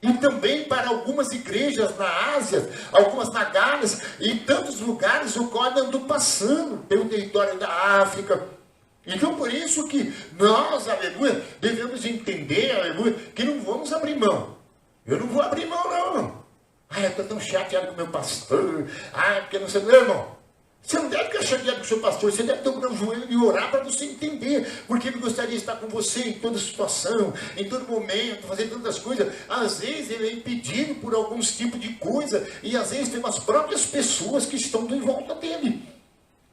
E também para algumas igrejas na Ásia, algumas na Gálacia, e tantos lugares o qual andou passando pelo território da África. Então por isso que nós, aleluia, devemos entender, aleluia, que não vamos abrir mão. Eu não vou abrir mão não. Eu estou tão chateado com o meu pastor. Porque não sei, meu irmão. Você não deve ficar chateado com o seu pastor. Você deve dobrar o joelho e orar para você entender. Porque ele gostaria de estar com você em toda situação, em todo momento, fazer tantas coisas. Às vezes ele é impedido por alguns tipos de coisa. E às vezes tem as próprias pessoas que estão em volta dele.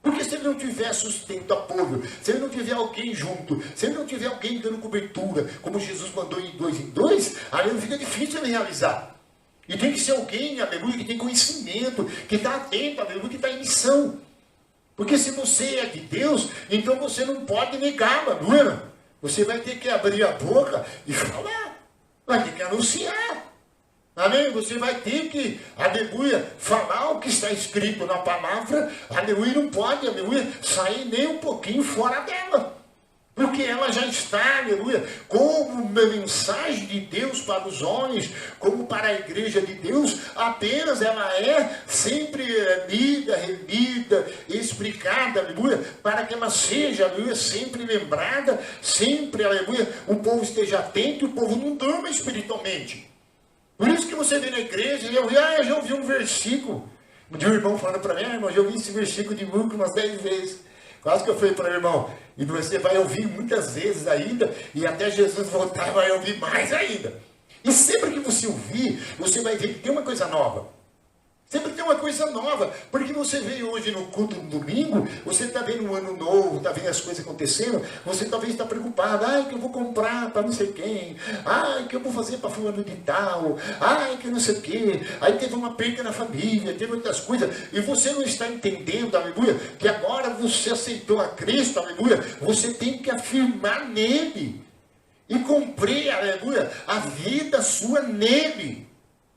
Porque se ele não tiver sustento, apoio, se ele não tiver alguém junto, se ele não tiver alguém dando cobertura, como Jesus mandou em dois, aí fica difícil ele realizar. E tem que ser alguém, aleluia, que tem conhecimento, que está atento, aleluia, que está em missão. Porque se você é de Deus, então você não pode negar, aleluia. Você vai ter que abrir a boca e falar. Vai ter que anunciar. Amém? Você vai ter que, aleluia, falar o que está escrito na palavra, aleluia, não pode, aleluia, sair nem um pouquinho fora dela. Porque ela já está, aleluia, como uma mensagem de Deus para os homens, como para a igreja de Deus, apenas ela é sempre lida, relida, explicada, aleluia, para que ela seja, aleluia, sempre lembrada, sempre, aleluia, o povo esteja atento e o povo não durma espiritualmente. Por isso que você vê na igreja, eu já ouvi um versículo, de um irmão falando para mim, irmão, já ouvi esse versículo de Lucas umas 10 vezes. Quase que eu falei para o irmão, e você vai ouvir muitas vezes ainda, e até Jesus voltar vai ouvir mais ainda. E sempre que você ouvir, você vai ver que tem uma coisa nova. Sempre tem uma coisa nova, porque você veio hoje no culto no domingo, você está vendo um ano novo, está vendo as coisas acontecendo, você talvez está preocupado, que eu vou comprar para não sei quem, que eu vou fazer para fulano de tal, que não sei o quê, aí teve uma perda na família, teve outras coisas, e você não está entendendo, aleluia, que agora você aceitou a Cristo, aleluia, você tem que afirmar nele, e cumprir, aleluia, a vida sua nele.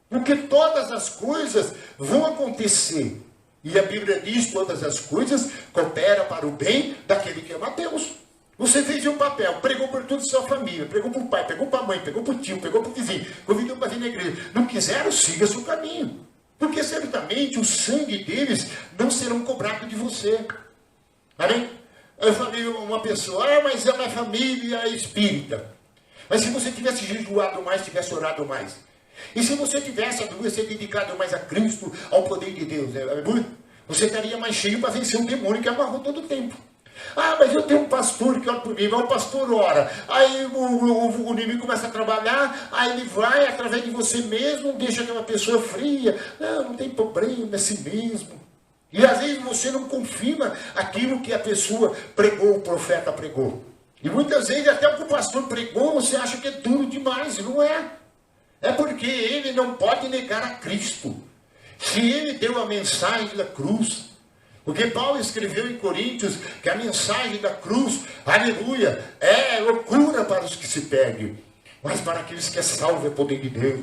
Porque todas as coisas vão acontecer. E a Bíblia diz, todas as coisas cooperam para o bem daquele que ama a Deus. Você fez um papel, pregou por toda a sua família, pregou para o pai, pregou para a mãe, pregou para o tio, pregou para o vizinho, convidou para vir na igreja. Não quiseram, siga seu caminho. Porque certamente o sangue deles não serão cobrados de você. Amém? Eu falei a uma pessoa, mas a minha família é espírita. Mas se você tivesse jejuado mais, tivesse orado mais. E se você tivesse, aleluia, ser dedicado mais a Cristo, ao poder de Deus, aleluia, você estaria mais cheio para vencer um demônio que amarrou todo o tempo. Mas eu tenho um pastor que ora por mim, mas o pastor ora. Aí o inimigo começa a trabalhar, aí ele vai através de você mesmo, deixa aquela pessoa fria. Não tem problema, é assim mesmo. E às vezes você não confirma aquilo que a pessoa pregou, o profeta pregou. E muitas vezes até o que o pastor pregou, você acha que é duro demais, não é? É porque ele não pode negar a Cristo. Se ele deu a mensagem da cruz, porque Paulo escreveu em Coríntios que a mensagem da cruz, aleluia, é loucura para os que se perdem, mas para aqueles que é salvo é poder de Deus.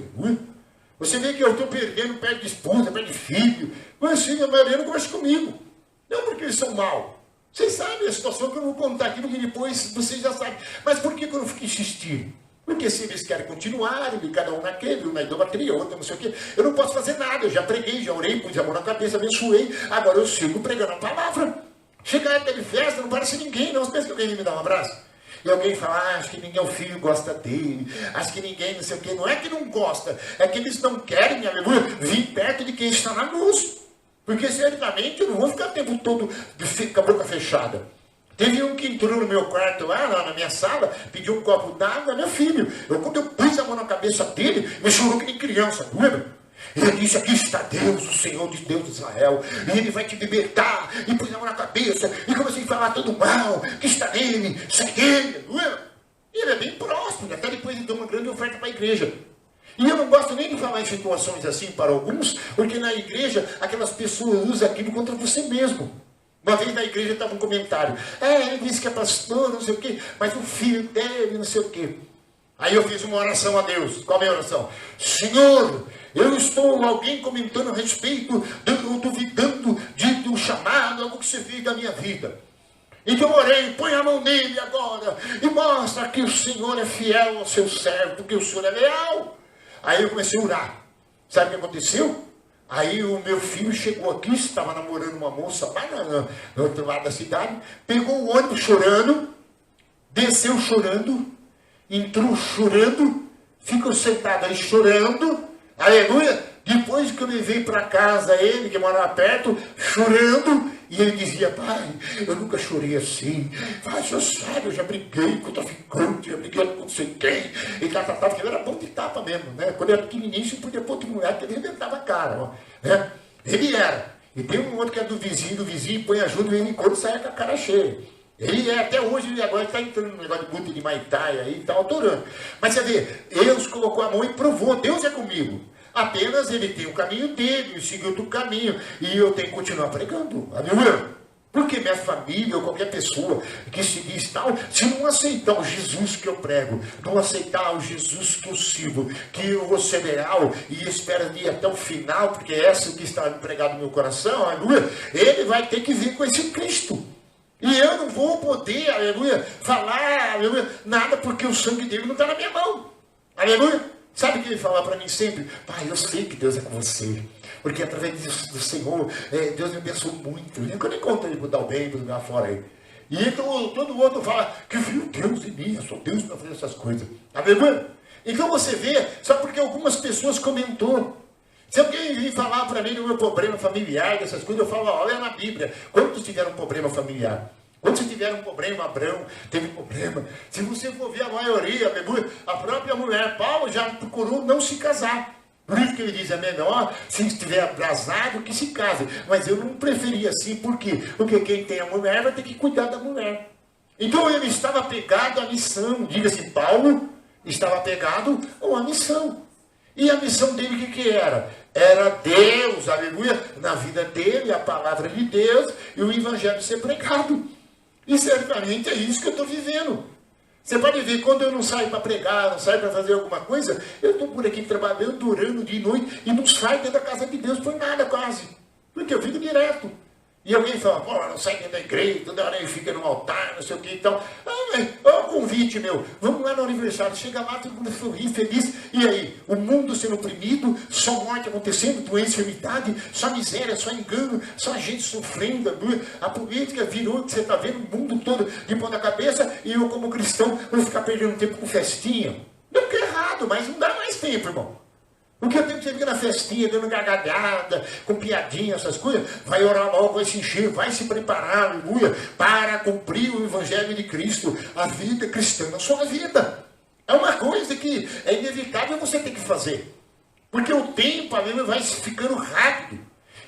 Você vê que eu estou perdendo perto de esposa, perto de filho, mas filho, a maioria não conversa comigo. Não porque eles são maus. Vocês sabem a situação que eu vou contar aqui, porque depois vocês já sabem. Mas por que eu não fico insistindo? Porque se eles querem continuar, cada um naquele, um na idolatria, outro não sei o quê, eu não posso fazer nada. Eu já preguei, já orei, pus a mão na cabeça, abençoei. Agora eu sigo pregando a palavra. Chega a época de festa, não parece ninguém, não. Você pensa que alguém me dá um abraço? E alguém fala, acho que ninguém, o filho gosta dele, acho que ninguém, não sei o quê. Não é que não gosta, é que eles não querem, aleluia, vir perto de quem está na luz. Porque certamente eu não vou ficar o tempo todo com a boca fechada. Teve um que entrou no meu quarto lá, na minha sala, pediu um copo d'água, meu filho. Quando eu pus a mão na cabeça dele, me chorou que nem criança, não é? Ele disse, aqui está Deus, o Senhor de Deus de Israel, e Ele vai te libertar, e pôs a mão na cabeça, e comecei a falar todo mal, que está nele, sai dele, não é? E ele é bem próximo, até depois ele deu uma grande oferta para a igreja. E eu não gosto nem de falar em situações assim para alguns, porque na igreja aquelas pessoas usam aquilo contra você mesmo. Uma vez na igreja estava um comentário, ele disse que é pastor, não sei o quê, mas o filho dele, não sei o quê. Aí eu fiz uma oração a Deus. Qual é a minha oração? Senhor, eu estou, alguém comentando a respeito, duvidando do chamado, algo que você fez da minha vida. Então eu orei, põe a mão nele agora, e mostra que o Senhor é fiel ao seu servo, porque o Senhor é leal. Aí eu comecei a orar. Sabe o que aconteceu? Aí o meu filho chegou aqui, estava namorando uma moça lá no outro lado da cidade, pegou o ônibus chorando, desceu chorando, entrou chorando, ficou sentado aí chorando, aleluia. Depois que eu levei para casa ele, que morava perto, chorando, e ele dizia, pai, eu nunca chorei assim, pai, você sabe, eu já briguei com o traficante, já briguei com não sei quem, e porque ele era bom de tapa mesmo, né? Quando ele era pequenininho, você podia pôr de mulher, que ele arrebentava a cara, ó, né? Ele era. E tem um outro que é do vizinho põe ajuda, e ele quando sai com a cara cheia. Ele é, até hoje, ele agora está entrando no negócio de Buda de Maitaia aí, está adorando. Mas você vê, Deus colocou a mão e provou, Deus é comigo. Apenas ele tem o caminho dele, eu sigo outro caminho, e eu tenho que continuar pregando. Aleluia. Porque minha família ou qualquer pessoa que se diz tal, se não aceitar o Jesus que eu prego, não aceitar o Jesus que eu sirvo, que eu vou ser leal e espero ir até o final, porque é essa que está pregado no meu coração, aleluia, ele vai ter que vir com esse Cristo. E eu não vou poder, aleluia, falar, aleluia, nada, porque o sangue dele não está na minha mão. Aleluia. Sabe o que ele fala para mim sempre? Pai, eu sei que Deus é com você. Porque através do Senhor, Deus me abençoou muito. Eu nem conto ele para dar o bem, para lugar fora aí. E então todo outro fala que viu Deus em mim, eu sou Deus para fazer essas coisas. Aleluia. Então você vê, só porque algumas pessoas comentou. Se alguém vir falar para mim do meu problema familiar, dessas coisas, eu falo, olha na Bíblia, quantos tiveram um problema familiar? Quando você tiver um problema, Abraão teve problema. Se você for ver a maioria, a própria mulher, Paulo já procurou não se casar. Por isso que ele diz, é melhor se estiver abrasado que se case. Mas eu não preferia assim, por quê? Porque quem tem a mulher vai ter que cuidar da mulher. Então ele estava apegado à missão. Diga-se, Paulo estava apegado a uma missão. E a missão dele o que era? Era Deus, aleluia, na vida dele, a palavra de Deus e o evangelho ser pregado. E certamente é isso que eu estou vivendo. Você pode ver, quando eu não saio para pregar, não saio para fazer alguma coisa, eu estou por aqui trabalhando, orando de noite e não saio dentro da casa de Deus por nada quase. Porque eu fico direto. E alguém fala, pô, não sai dentro da igreja, toda hora ele fica no altar, não sei o que e tal. Olha o convite meu, vamos lá no aniversário, chega lá, todo mundo feliz. E aí, o mundo sendo oprimido, só morte acontecendo, doença, enfermidade, só miséria, só engano, só gente sofrendo. A política virou, que você está vendo, o mundo todo de ponta cabeça, e eu como cristão vou ficar perdendo tempo com festinha. Não que é errado, mas não dá mais tempo, irmão. Porque eu tenho que você fica na festinha, dando gargalhada, com piadinha, essas coisas, vai orar logo, vai se encher, vai se preparar, aleluia, para cumprir o Evangelho de Cristo, a vida cristã na sua vida. É uma coisa que é inevitável você ter que fazer. Porque o tempo, aleluia, vai ficando rápido.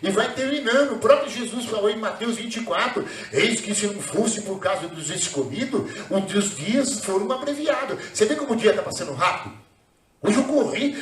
E vai terminando. O próprio Jesus falou em Mateus 24, eis que se não fosse por causa dos escolhidos, os dias foram abreviados. Você vê como o dia está passando rápido? Hoje eu corri,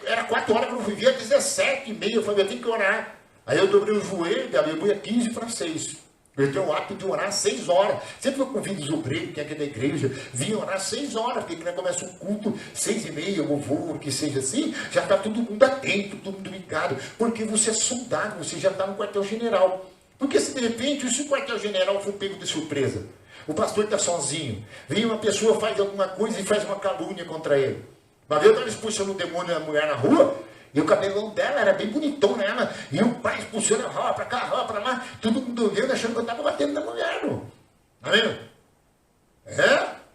era 4 horas que eu fui ver, 17h30, eu falei, eu tenho que orar. Aí eu dobrei o joelho, aleluia, 15 para 6. Eu tenho o hábito de orar 6 horas. Sempre que eu convido os obreiros, que é aqui da igreja, vim orar 6 horas, porque quando começa um culto, 6h30, louvor, que seja assim, já está todo mundo atento, todo mundo ligado, porque você é soldado, você já está no quartel-general. Porque se de repente, se o quartel-general for pego de surpresa, o pastor está sozinho, vem uma pessoa, faz alguma coisa e faz uma calúnia contra ele. Uma vez eu estava expulsando um demônio da mulher na rua, e o cabelão dela era bem bonitão, né? E o pai expulsando, rola para cá, rola para lá, todo mundo olhando, achando que eu estava batendo na mulher, não. Tá vendo?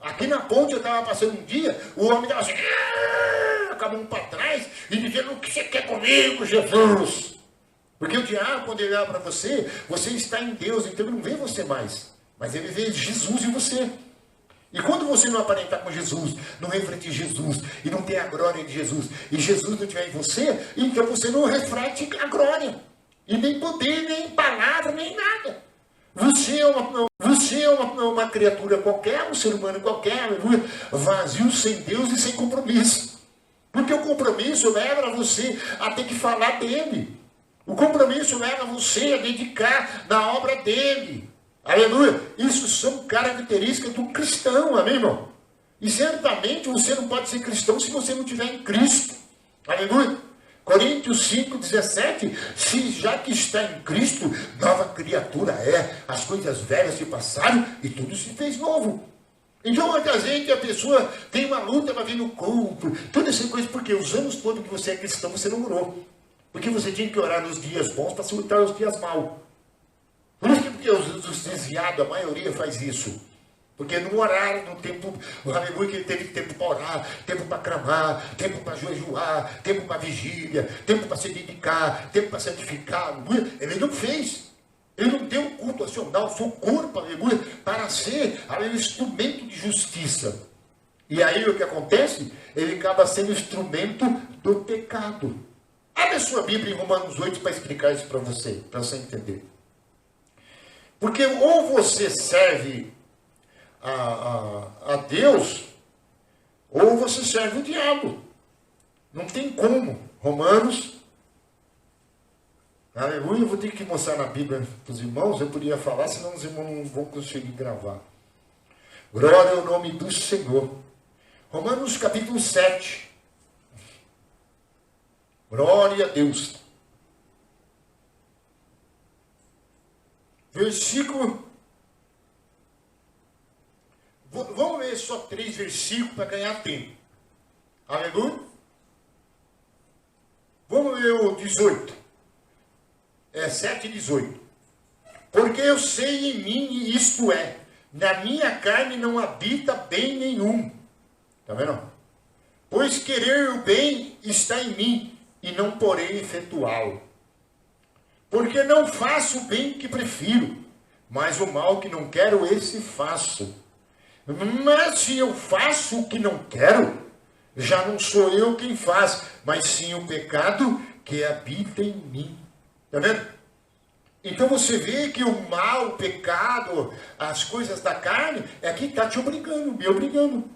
Aqui na ponte eu estava passando um dia, o homem estava assim, com a mão para trás, e dizendo, o que você quer comigo, Jesus? Porque o diabo, quando ele olha para você, você está em Deus, então ele não vê você mais. Mas ele vê Jesus em você. E quando você não aparentar com Jesus, não refletir Jesus, e não ter a glória de Jesus, e Jesus não estiver em você, então você não reflete a glória. E nem poder, nem palavra, nem nada. Você é uma criatura qualquer, um ser humano qualquer, vazio, sem Deus e sem compromisso. Porque o compromisso leva você a ter que falar dele. O compromisso leva você a dedicar na obra dele. Aleluia. Isso são características do cristão, amém, irmão? E certamente você não pode ser cristão se você não estiver em Cristo. Aleluia. Coríntios 5,17, se já que está em Cristo, nova criatura é, as coisas velhas se passaram e tudo se fez novo. Então, muitas vezes a pessoa tem uma luta para vir no culto, toda essa coisa, porque os anos todos que você é cristão, você não orou. Porque você tinha que orar nos dias bons para soltar os dias maus. Por isso que os desviados, a maioria faz isso. Porque não oraram no tempo, aleluia, que ele teve tempo para orar, tempo para clamar, tempo para jejuar, tempo para vigília, tempo para se dedicar, tempo para santificar, aleluia. Ele não fez. Ele não deu culto acional, seu corpo, aleluia, para ser, aleluia, instrumento de justiça. E aí o que acontece? Ele acaba sendo instrumento do pecado. Abre a sua Bíblia em Romanos 8 para explicar isso para você entender. Porque ou você serve a Deus, ou você serve o diabo. Não tem como. Romanos, aleluia, eu vou ter que mostrar na Bíblia para os irmãos, eu podia falar, senão os irmãos não vão conseguir gravar. Glória ao nome do Senhor. Romanos capítulo 7. Glória a Deus. Versículo. Vamos ler só 3 versículos para ganhar tempo. Aleluia. Vamos ler o 18. 7 e 18. Porque eu sei em mim, isto é, na minha carne não habita bem nenhum. Está vendo? Pois querer o bem está em mim, e não porém efetuá-lo. Porque não faço o bem que prefiro, mas o mal que não quero, esse faço. Mas se eu faço o que não quero, já não sou eu quem faz, mas sim o pecado que habita em mim. Está vendo? Então você vê que o mal, o pecado, as coisas da carne, é que está te obrigando, me obrigando.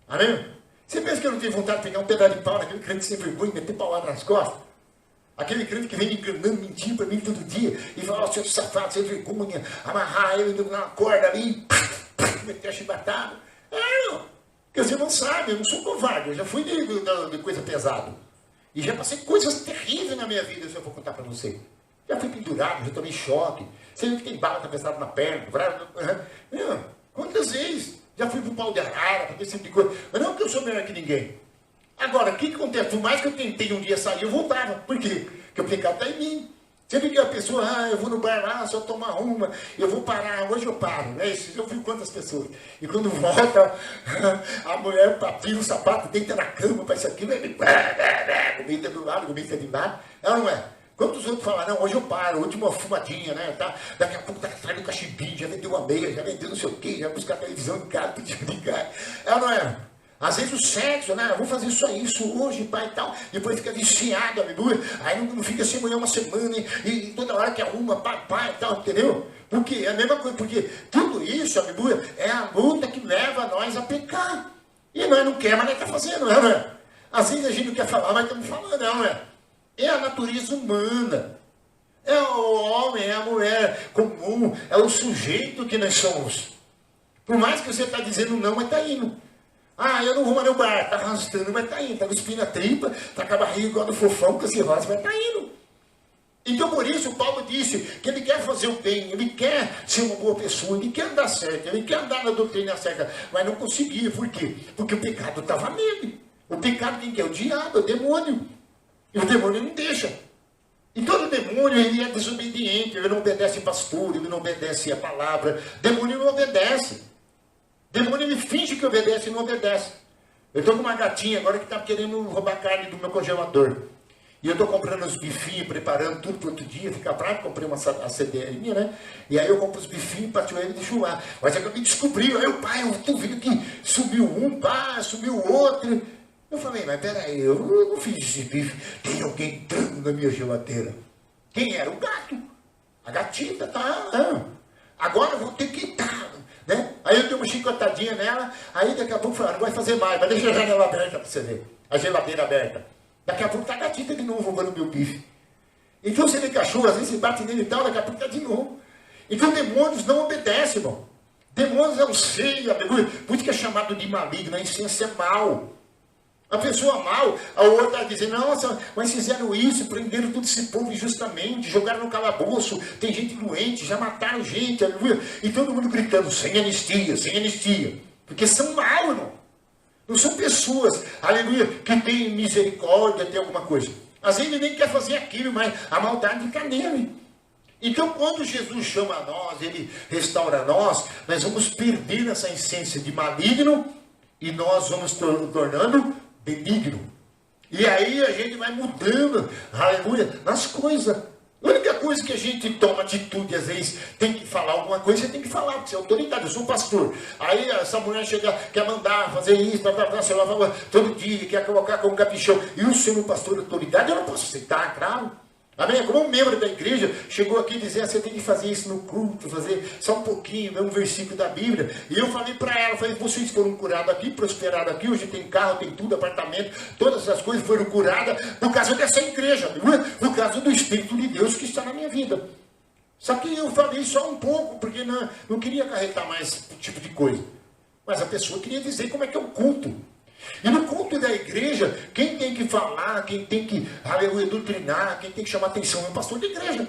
Amém? Você pensa que eu não tenho vontade de pegar um pedaço de pau naquele crente sem vergonha e meter paulada nas costas? Aquele crente que vem me enganando, mentindo para mim todo dia, e fala, ó, seu safado, sem vergonha, amarrar ele na corda ali, meter a chibatada. Porque você não sabe, eu não sou covarde, eu já fui de coisa pesada. E já passei coisas terríveis na minha vida, se eu for contar para você. Já fui pendurado, já tomei choque. Você vê que tem bala atravessada na perna. Quantas vezes? Já fui pro pau de arara, para esse tipo de coisa. Mas não que eu sou melhor que ninguém. Agora, o que acontece? Por mais que eu tentei um dia sair, eu voltava. Por quê? Porque o pecado está em mim. Sempre que a pessoa, eu vou no bar lá, só tomar uma, eu vou parar, hoje eu paro, né? Isso, eu vi quantas pessoas. E quando volta, a mulher papira o sapato, deita na cama, faz isso aqui, deita do lado, deita de lado. Ela não é. Quantos outros falam, não, hoje eu paro, última fumadinha, né? Tá? Daqui a pouco tá atrás do cachimbinho, já vendeu uma meia, já vendeu não sei o quê, já buscar televisão em casa, pediu ligar. Ela não é. Às vezes o sexo, né? Eu vou fazer só isso hoje, pai e tal. Depois fica viciado, aleluia. Aí não fica sem mulher uma semana e toda hora que arruma, pai e tal, entendeu? Porque é a mesma coisa, porque tudo isso, aleluia, é a luta que leva nós a pecar. E nós não queremos, mas nós estamos fazendo, não é? Às vezes a gente não quer falar, mas estamos falando, não é? É a natureza humana. É o homem, é a mulher comum, é o sujeito que nós somos. Por mais que você está dizendo não, mas está indo. Eu não vou mais no bar, está arrastando, mas está indo. Está cuspindo a tripa, está com a barriga igual do fofão, com a cirrose, mas está indo. Então por isso o Paulo disse que ele quer fazer o bem, ele quer ser uma boa pessoa, ele quer andar certo, ele quer andar na doutrina certa, mas não conseguia. Por quê? Porque o pecado estava nele. O pecado quem quer? O diabo, o demônio. E o demônio não deixa. E todo demônio, ele é desobediente, ele não obedece pastor, ele não obedece a palavra. Demônio não obedece. Demônio, ele finge que obedece e não obedece. Eu estou com uma gatinha agora que está querendo roubar carne do meu congelador. E eu estou comprando os bifinhos, preparando tudo para outro dia, fica bravo, comprei uma CDR, né? E aí eu compro os bifinhos para tio de churrasco. Mas é que eu me descobri, aí o pai, eu tô vendo que subiu um, pá, subiu o outro. Eu falei, mas peraí, eu não fiz esse bife, tem alguém entrando na minha geladeira. Quem era? O gato. A gatita, tá? Agora eu vou ter que estar, né? Aí eu dei uma chicotadinha nela, aí daqui a pouco eu falei, não vai fazer mais, mas deixa a janela aberta para você ver. A geladeira aberta. Daqui a pouco tá a gatita de novo roubando meu bife. Então você vê cachorro, às vezes você bate nele e tal, daqui a pouco tá de novo. Então demônios não obedecem, irmão. Demônios é um ser, por isso que é chamado de maligno, a essência é mal. A pessoa mal, a outra está dizendo, nossa, mas fizeram isso, prenderam todo esse povo injustamente, jogaram no calabouço, tem gente doente, já mataram gente, aleluia. E todo mundo gritando, sem anistia. Porque são mal, irmão. Não são pessoas, aleluia, que têm misericórdia, tem alguma coisa. Às vezes ele nem quer fazer aquilo, mas a maldade está nele. Então, quando Jesus chama a nós, ele restaura nós vamos perder essa essência de maligno e nós vamos tornando benigno. E aí a gente vai mudando, aleluia, nas coisas. A única coisa que a gente toma atitude, às vezes, tem que falar alguma coisa, você tem que falar, porque você é autoridade, eu sou pastor. Aí essa mulher chega, quer mandar fazer isso, você lava todo dia, quer colocar como caprichão. E o senhor, pastor de autoridade, eu não posso aceitar, claro. Amém? Como um membro da igreja, chegou aqui e dizia, você tem que fazer isso no culto, fazer só um pouquinho, um versículo da Bíblia. E eu falei para ela, vocês foram curados aqui, prosperados aqui, hoje tem carro, tem tudo, apartamento, todas essas coisas foram curadas por causa dessa igreja, por causa do Espírito de Deus que está na minha vida. Só que eu falei só um pouco, porque não queria acarretar mais esse tipo de coisa. Mas a pessoa queria dizer como é que é o culto. E no culto da igreja, quem tem que falar, quem tem que, aleluia, doutrinar, quem tem que chamar atenção é o pastor da igreja.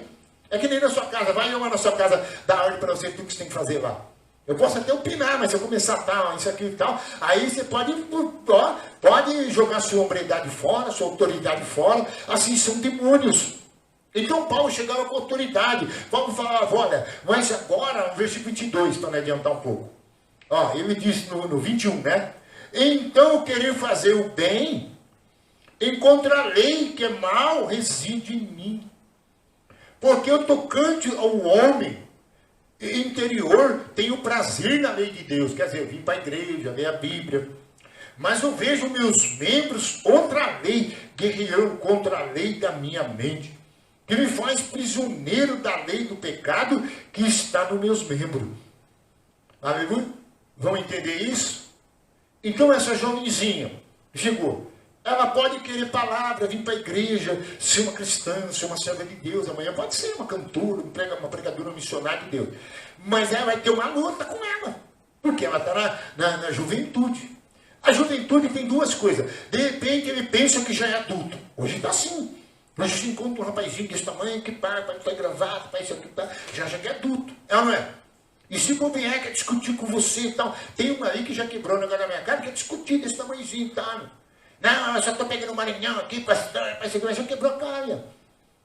É que nem na sua casa, vai eu lá na sua casa dar ordem para você tudo que você tem que fazer lá. Eu posso até opinar, mas se eu começar tal, isso aqui e tal, aí você pode jogar sua hombridade fora, sua autoridade fora, assim são demônios. Então Paulo chegava com autoridade. Paulo falava, olha, mas agora, no versículo 22, para me adiantar um pouco. Ó, ele disse no 21, né? Então querer fazer o bem, encontra a lei que é mal, reside em mim. Porque eu tocante ao homem interior, tenho prazer na lei de Deus. Quer dizer, eu vim para a igreja, ler a Bíblia. Mas eu vejo meus membros contra a lei, guerreando contra a lei da minha mente, que me faz prisioneiro da lei do pecado que está nos meus membros. Aleluia? Vão entender isso? Então essa jovenzinha chegou. Ela pode querer palavra, vir para a igreja, ser uma cristã, ser uma serva de Deus. Amanhã pode ser uma cantora, uma pregadora, missionária de Deus. Mas ela vai ter uma luta com ela. Porque ela está na juventude. A juventude tem duas coisas. De repente ele pensa que já é adulto. Hoje está assim. Hoje você encontra um rapazinho desse tamanho, que para estar gravado, para isso aqui, já é adulto. É ou não é? E se o vier quer discutir com você e tal, tem uma aí que já quebrou o negócio na minha cara, quer discutir desse tamanhozinho e tal. Não, eu só estou pegando um Maranhão aqui, pastor, mas já quebrou a cara.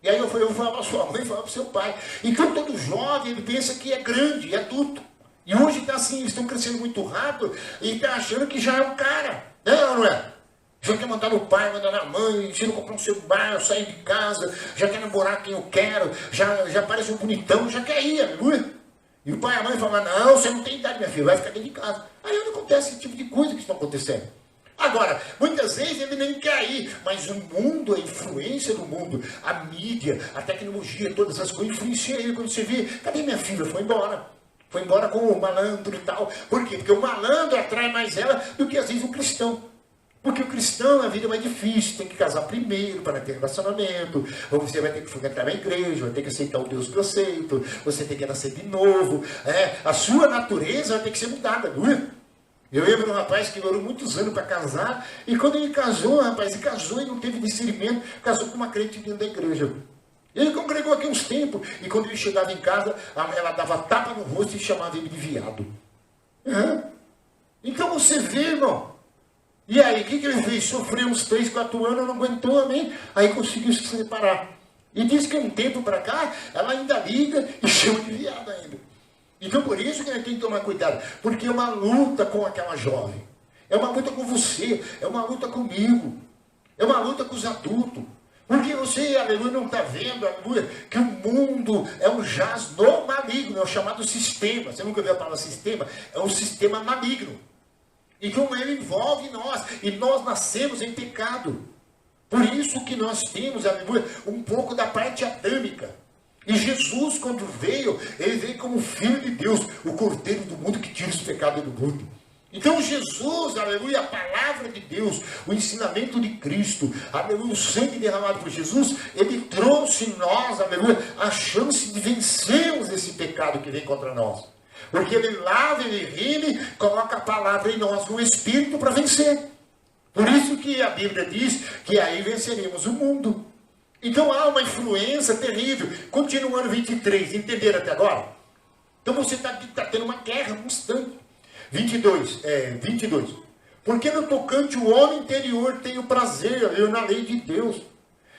E aí eu vou falar para sua mãe, falar para o seu pai. Então todo jovem, ele pensa que é grande, é adulto. E hoje está assim, eles estão crescendo muito rápido e está achando que já é um cara. Não é? Já quer mandar no pai, mandar na mãe, se não comprar um celular, eu sair de casa, já quer namorar quem eu quero, já parece um bonitão, já quer ir, aleluia. E o pai e a mãe falam, não, você não tem idade, minha filha, vai ficar dentro de casa. Aí onde acontece esse tipo de coisa que está acontecendo. Agora, muitas vezes ele nem quer ir, mas o mundo, a influência do mundo, a mídia, a tecnologia, todas essas coisas influenciam ele. Quando você vê, cadê minha filha? Foi embora. Foi embora com o malandro e tal. Por quê? Porque o malandro atrai mais ela do que às vezes o cristão. Porque o cristão, a vida é mais difícil, tem que casar primeiro para ter relacionamento, ou você vai ter que frequentar a igreja, vai ter que aceitar o Deus que eu aceito, você tem que nascer de novo. A sua natureza vai ter que ser mudada, não é? Eu lembro de um rapaz que demorou muitos anos para casar, e quando ele casou, rapaz, ele casou e não teve discernimento, casou com uma crente dentro da igreja. Ele congregou aqui uns tempos, e quando ele chegava em casa, ela dava tapa no rosto e chamava ele de viado. Então você vê, irmão. E aí, o que ele fez? Sofreu uns 3, 4 anos, não aguentou, amém? Aí conseguiu se separar. E diz que um tempo para cá, ela ainda liga e chama de viado ainda. Então por isso que a gente tem que tomar cuidado. Porque é uma luta com aquela jovem. É uma luta com você. É uma luta comigo. É uma luta com os adultos. Porque você, aleluia, não está vendo, aleluia, que o mundo é um jaz do maligno, é o chamado sistema. Você nunca viu a palavra sistema? É um sistema maligno. Então ele envolve nós, e nós nascemos em pecado. Por isso que nós temos, aleluia, um pouco da parte adâmica. E Jesus, quando veio, ele veio como Filho de Deus, o Cordeiro do mundo que tira os pecados do mundo. Então Jesus, aleluia, a palavra de Deus, o ensinamento de Cristo, aleluia, o sangue derramado por Jesus, ele trouxe em nós, aleluia, a chance de vencermos esse pecado que vem contra nós. Porque ele lava, ele rime, coloca a palavra em nós, no Espírito, para vencer. Por isso que a Bíblia diz que aí venceremos o mundo. Então há uma influência terrível. Continuando 23, entenderam até agora? Então você está tendo uma guerra constante. 22. Porque no tocante o homem interior tenho prazer, eu na lei de Deus.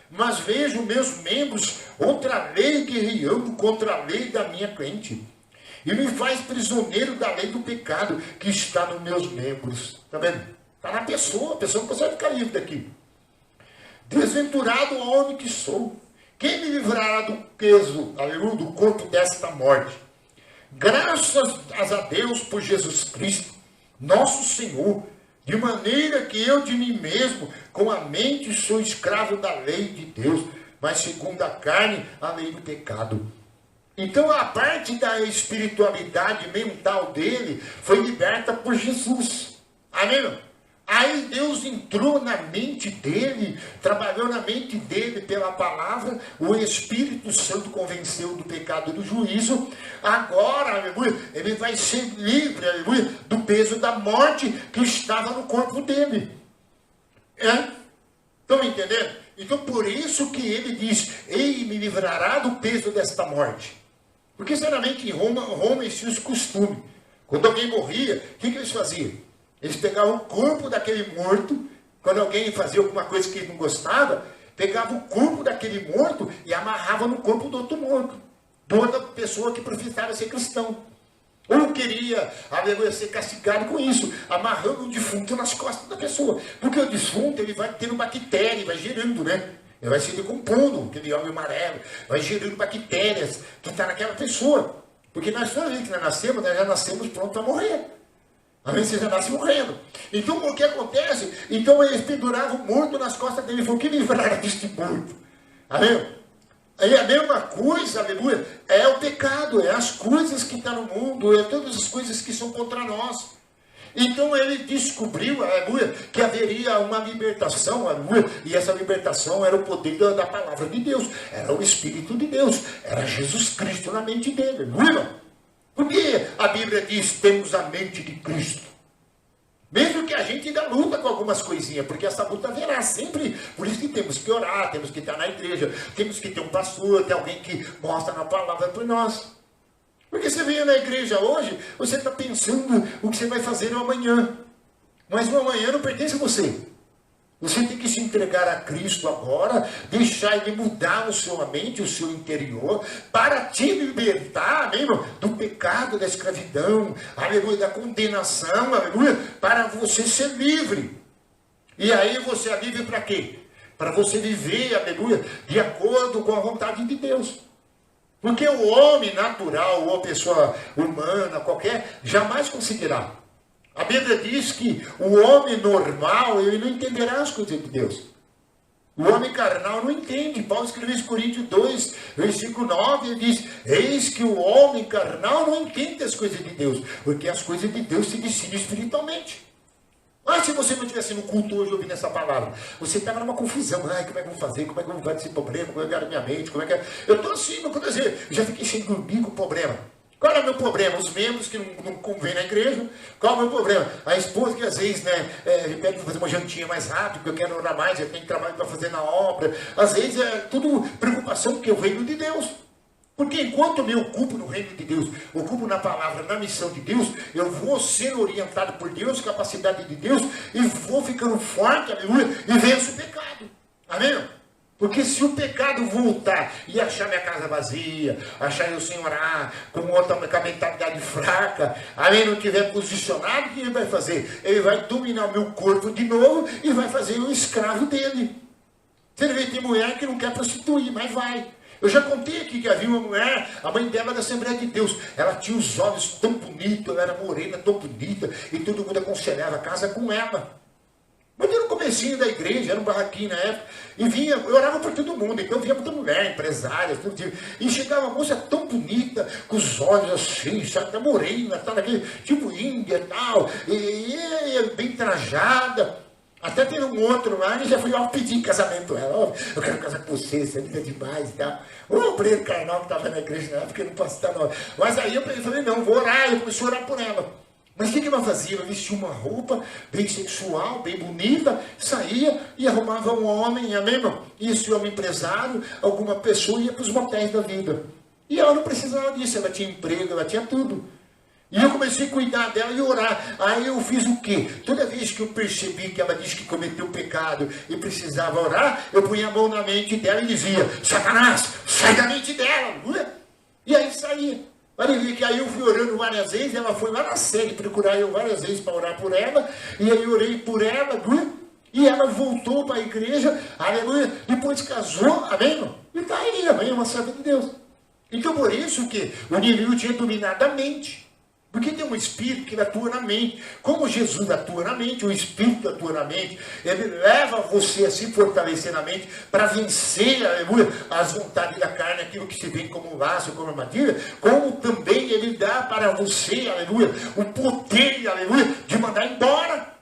Mas vejo meus membros outra lei guerreando contra a lei da minha crente. E me faz prisioneiro da lei do pecado que está nos meus membros. Está vendo? Está na pessoa, a pessoa não consegue ficar livre daqui. Desventurado homem que sou, quem me livrará do peso, aleluia, do corpo desta morte? Graças a Deus por Jesus Cristo, nosso Senhor, de maneira que eu de mim mesmo, com a mente, sou escravo da lei de Deus, mas segundo a carne, a lei do pecado. Então a parte da espiritualidade mental dele foi liberta por Jesus. Amém? Aí Deus entrou na mente dele, trabalhou na mente dele pela palavra, o Espírito Santo convenceu do pecado e do juízo. Agora, aleluia, ele vai ser livre, aleluia, do peso da morte que estava no corpo dele. Estão entendendo? Então por isso que ele diz, ei, me livrará do peso desta morte. Porque sinceramente em Roma existia os costumes. Quando alguém morria, o que eles faziam? Eles pegavam o corpo daquele morto, quando alguém fazia alguma coisa que ele não gostava, pegava o corpo daquele morto e amarrava no corpo do outro morto, de outra pessoa que professava ser cristão. Ou queria, aleluia, ser castigado com isso, amarrando um defunto nas costas da pessoa. Porque o defunto, ele vai tendo bactéria, vai gerando, né? Ele vai se decompondo, aquele homem amarelo, vai gerando bactérias que está naquela pessoa. Porque nós, toda vez que nós nascemos, nós já nascemos prontos a morrer. Amém? Você já nasce morrendo. Então, o que acontece? Então, eles penduravam o morto nas costas dele. Ele falou, que livrar deste morto? Amém? Aí a mesma coisa, aleluia, é o pecado, é as coisas que estão no mundo, é todas as coisas que são contra nós. Então, ele descobriu, aleluia, que haveria uma libertação, aleluia, e essa libertação era o poder da palavra de Deus, era o Espírito de Deus, era Jesus Cristo na mente dele, aleluia. Porque a Bíblia diz, temos a mente de Cristo. Mesmo que a gente ainda luta com algumas coisinhas, porque essa luta haverá sempre. Por isso que temos que orar, temos que estar na igreja, temos que ter um pastor, ter alguém que mostra na palavra por nós. Porque você vem na igreja hoje, você está pensando o que você vai fazer no amanhã. Mas o amanhã não pertence a você. Você tem que se entregar a Cristo agora, deixar Ele mudar a sua mente, o seu interior, para te libertar, mesmo, do pecado, da escravidão, aleluia, da condenação, aleluia, para você ser livre. E aí você é livre para quê? Para você viver, aleluia, de acordo com a vontade de Deus. Porque o homem natural, ou a pessoa humana, qualquer, jamais conseguirá. A Bíblia diz que o homem normal, ele não entenderá as coisas de Deus. O homem carnal não entende. Paulo escreveu em Coríntios 2, versículo 9, ele diz, eis que o homem carnal não entende as coisas de Deus, porque as coisas de Deus se decidem espiritualmente. Mas se você não estivesse no culto hoje ouvindo essa palavra, você estava numa confusão. Ai, como é que eu vou fazer? Como é que eu vou fazer esse problema? Como é que eu minha mente? Como é que é? Eu estou assim, não posso dizer, já fiquei sem dormir com o problema. Qual é o meu problema? Os membros que não convêm na igreja. Qual é o meu problema? A esposa que às vezes, me pede para fazer uma jantinha mais rápido, porque eu quero orar mais, eu tenho trabalho para fazer na obra. Às vezes é tudo preocupação, porque é o reino de Deus. Porque enquanto eu me ocupo no reino de Deus, ocupo na palavra, na missão de Deus, eu vou sendo orientado por Deus, capacidade de Deus, e vou ficando forte, aleluia, e venço o pecado. Amém? Porque se o pecado voltar e achar minha casa vazia, achar eu sem orar, com a mentalidade fraca, amém, não estiver posicionado, o que ele vai fazer? Ele vai dominar o meu corpo de novo e vai fazer eu escravo dele. Você vê, tem mulher que não quer prostituir, mas vai. Eu já contei aqui que havia uma mulher, a mãe dela da Assembleia de Deus. Ela tinha os olhos tão bonitos, ela era morena, tão bonita, e todo mundo aconselhava, casa com ela. Mas era no comecinho da igreja, era um barraquinho na época, e vinha, eu orava por todo mundo, então vinha muita mulher, empresária, tudo tipo. E chegava uma moça tão bonita, com os olhos assim, sabe, tá morena, tá naquele, tipo índia e tal, e bem trajada. Até tem um outro lá, e já fui lá pedir casamento ela. Oh, eu quero casar com você é linda demais e tal. O obreiro carnal que estava na igreja na época, eu não posso estar não. Mas aí eu falei, não, vou orar, eu comecei a orar por ela. Mas o que ela fazia? Ela vestia uma roupa bem sexual, bem bonita, saía e arrumava um homem, amém, irmão? E esse homem empresário, alguma pessoa ia para os motéis da vida. E ela não precisava disso, ela tinha emprego, ela tinha tudo. E eu comecei a cuidar dela e orar. Aí eu fiz o quê? Toda vez que eu percebi que ela disse que cometeu pecado e precisava orar, eu punha a mão na mente dela e dizia, Satanás, sai da mente dela. E aí saía. Olha que aí eu fui orando várias vezes, ela foi lá na sede procurar eu várias vezes para orar por ela, e aí eu orei por ela, e ela voltou para a igreja, aleluia, depois casou, amém? E está aí, amém, uma serva de Deus. Então por isso que o inimigo tinha dominado a mente. Porque tem um espírito que atua na mente. Como Jesus atua na mente, o espírito atua na mente, ele leva você a se fortalecer na mente para vencer, aleluia, as vontades da carne, aquilo que se vê como um laço, como armadilha, como também ele dá para você, aleluia, o poder, aleluia, de mandar embora.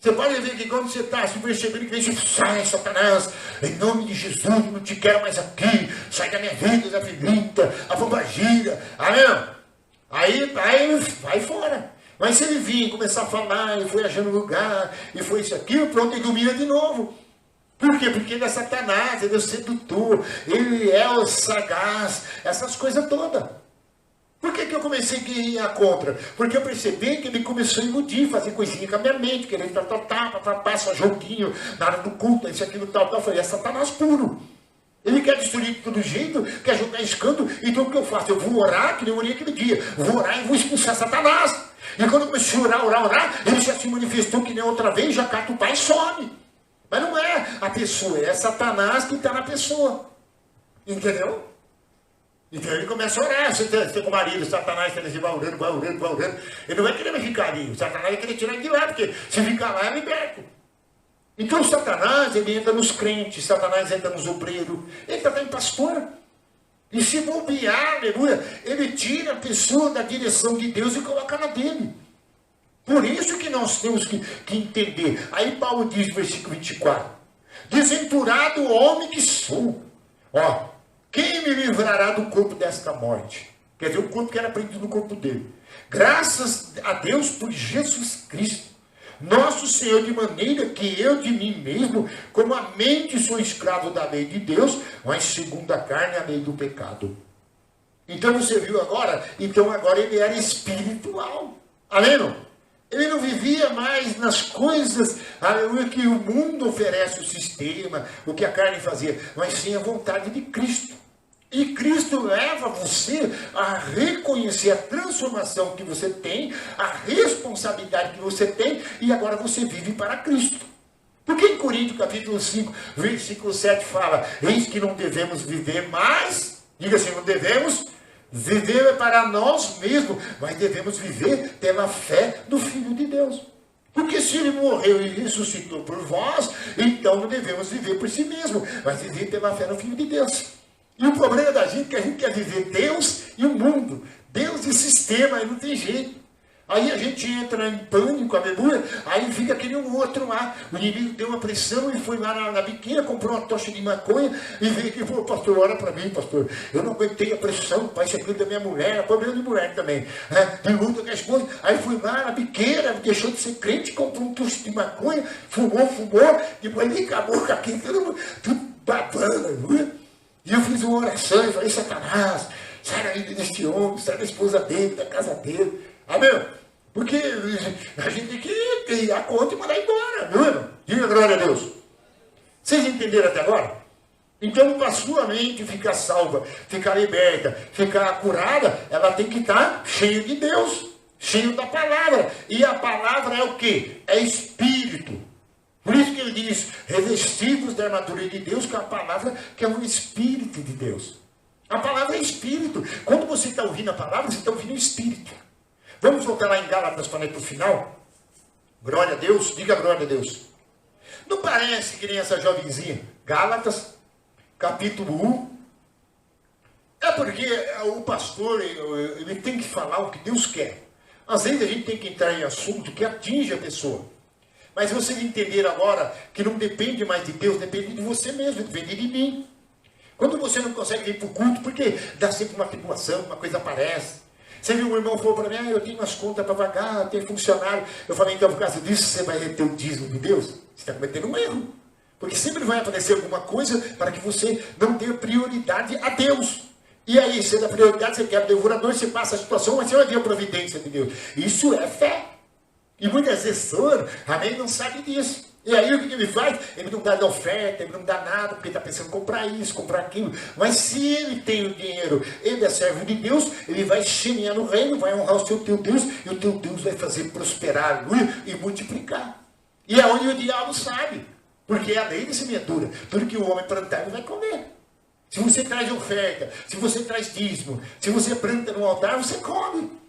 Você pode ver que quando você está se percebendo que você sai, Satanás, em nome de Jesus, não te quero mais aqui, sai da minha vida, da violenta, a bombagira, amém? Aí vai fora. Mas se ele vir começar a falar, e foi achando lugar, e foi isso aqui, pronto, ele domina de novo. Por quê? Porque ele é Satanás, ele é o sedutor, ele é o sagaz, essas coisas todas. Por que eu comecei a guerrear contra? Porque eu percebi que ele começou a iludir, fazer coisinha com a minha mente, querendo passar joguinho na hora do culto, isso, aquilo, tal. Eu falei, é Satanás puro. Ele quer destruir de todo jeito, quer jogar escândalo, então o que eu faço? Eu vou orar, que nem eu orei aquele dia, vou orar e vou expulsar Satanás. E quando eu comecei a orar, ele já se manifestou que nem outra vez, já cata o pai e some. Mas não é a pessoa, é Satanás que está na pessoa. Entendeu? Então ele começa a orar, você tem com o marido, Satanás, ele vai orando. Ele não vai querer ficar ali, o Satanás vai querer tirar ele de lá, porque se ficar lá é liberto. Então o Satanás, ele entra nos crentes, Satanás entra nos obreiros, ele está em pastor. E se bobear, aleluia, ele tira a pessoa da direção de Deus e coloca na dele. Por isso que nós temos que entender. Aí Paulo diz no versículo 24, desventurado homem que sou, ó, quem me livrará do corpo desta morte? Quer dizer, o corpo que era prendido no corpo dele. Graças a Deus por Jesus Cristo, nosso Senhor, de maneira que eu de mim mesmo, como a mente sou escravo da lei de Deus, mas segundo a carne a lei do pecado. Então você viu agora? Então agora ele era espiritual. Amém? Não? Ele não vivia mais nas coisas, aleluia, que o mundo oferece, o sistema, o que a carne fazia, mas sim a vontade de Cristo. E Cristo leva você a reconhecer a transformação que você tem, a responsabilidade que você tem, e agora você vive para Cristo. Porque em Coríntios capítulo 5, versículo 7 fala, eis que não devemos viver mais, diga assim, não devemos viver para nós mesmos, mas devemos viver pela fé do Filho de Deus. Porque se ele morreu e ressuscitou por vós, então não devemos viver por si mesmo, mas viver pela fé no Filho de Deus. E o problema da gente é que a gente quer viver Deus e o mundo. Deus e o sistema, aí não tem jeito. Aí a gente entra em pânico, aleluia, aí fica aquele outro lá. O inimigo deu uma pressão e foi lá na biqueira, comprou uma tocha de maconha e veio aqui e falou, pastor, ora para mim, pastor. Eu não aguentei a pressão, pai, isso aqui da minha mulher, é problema de mulher também. De luta com as coisas. Aí fui lá na biqueira, deixou de ser crente, comprou um tocha de maconha, fumou, depois ele acabou com aquilo, tudo babando, aleluia. E eu fiz uma oração e falei, Satanás, sai daí deste homem, sai da esposa dele, da casa dele. Amém? Porque a gente tem que ir a conta e mandar embora, não é? Diga glória a Deus. Vocês entenderam até agora? Então, para a sua mente ficar salva, ficar liberta, ficar curada, ela tem que estar cheia de Deus, cheia da palavra. E a palavra é o quê? É espírito. Por isso que ele diz, revestidos da armadura de Deus, com a palavra que é o Espírito de Deus. A palavra é Espírito. Quando você está ouvindo a palavra, você está ouvindo o Espírito. Vamos voltar lá em Gálatas para ir para o final? Glória a Deus, diga glória a Deus. Não parece que nem essa jovenzinha? Gálatas, capítulo 1. É porque o pastor, ele tem que falar o que Deus quer. Às vezes a gente tem que entrar em assunto que atinge a pessoa. Mas vocês entenderam agora que não depende mais de Deus, depende de você mesmo, depende de mim. Quando você não consegue ir para o culto, porque dá sempre uma tribulação, uma coisa aparece. Você viu, um irmão falou para mim, eu tenho umas contas para pagar, eu tenho funcionário. Eu falei, então por causa disso você vai reter o dízimo de Deus? Você está cometendo um erro. Porque sempre vai aparecer alguma coisa para que você não dê prioridade a Deus. E aí, se dá prioridade, você quer o devorador, você passa a situação, mas você vai ver a providência de Deus. Isso é fé. E muitas vezes, amém, não sabe disso. E aí o que ele faz? Ele não dá oferta, ele não dá nada, porque está pensando em comprar isso, comprar aquilo. Mas se ele tem o dinheiro, ele é servo de Deus, ele vai chegar no reino, vai honrar o seu teu Deus, e o teu Deus vai fazer prosperar, aleluia, e multiplicar. E é onde o diabo sabe, porque é a lei de semeadura. Tudo que o homem plantar, ele vai comer. Se você traz oferta, se você traz dízimo, se você planta no altar, você come.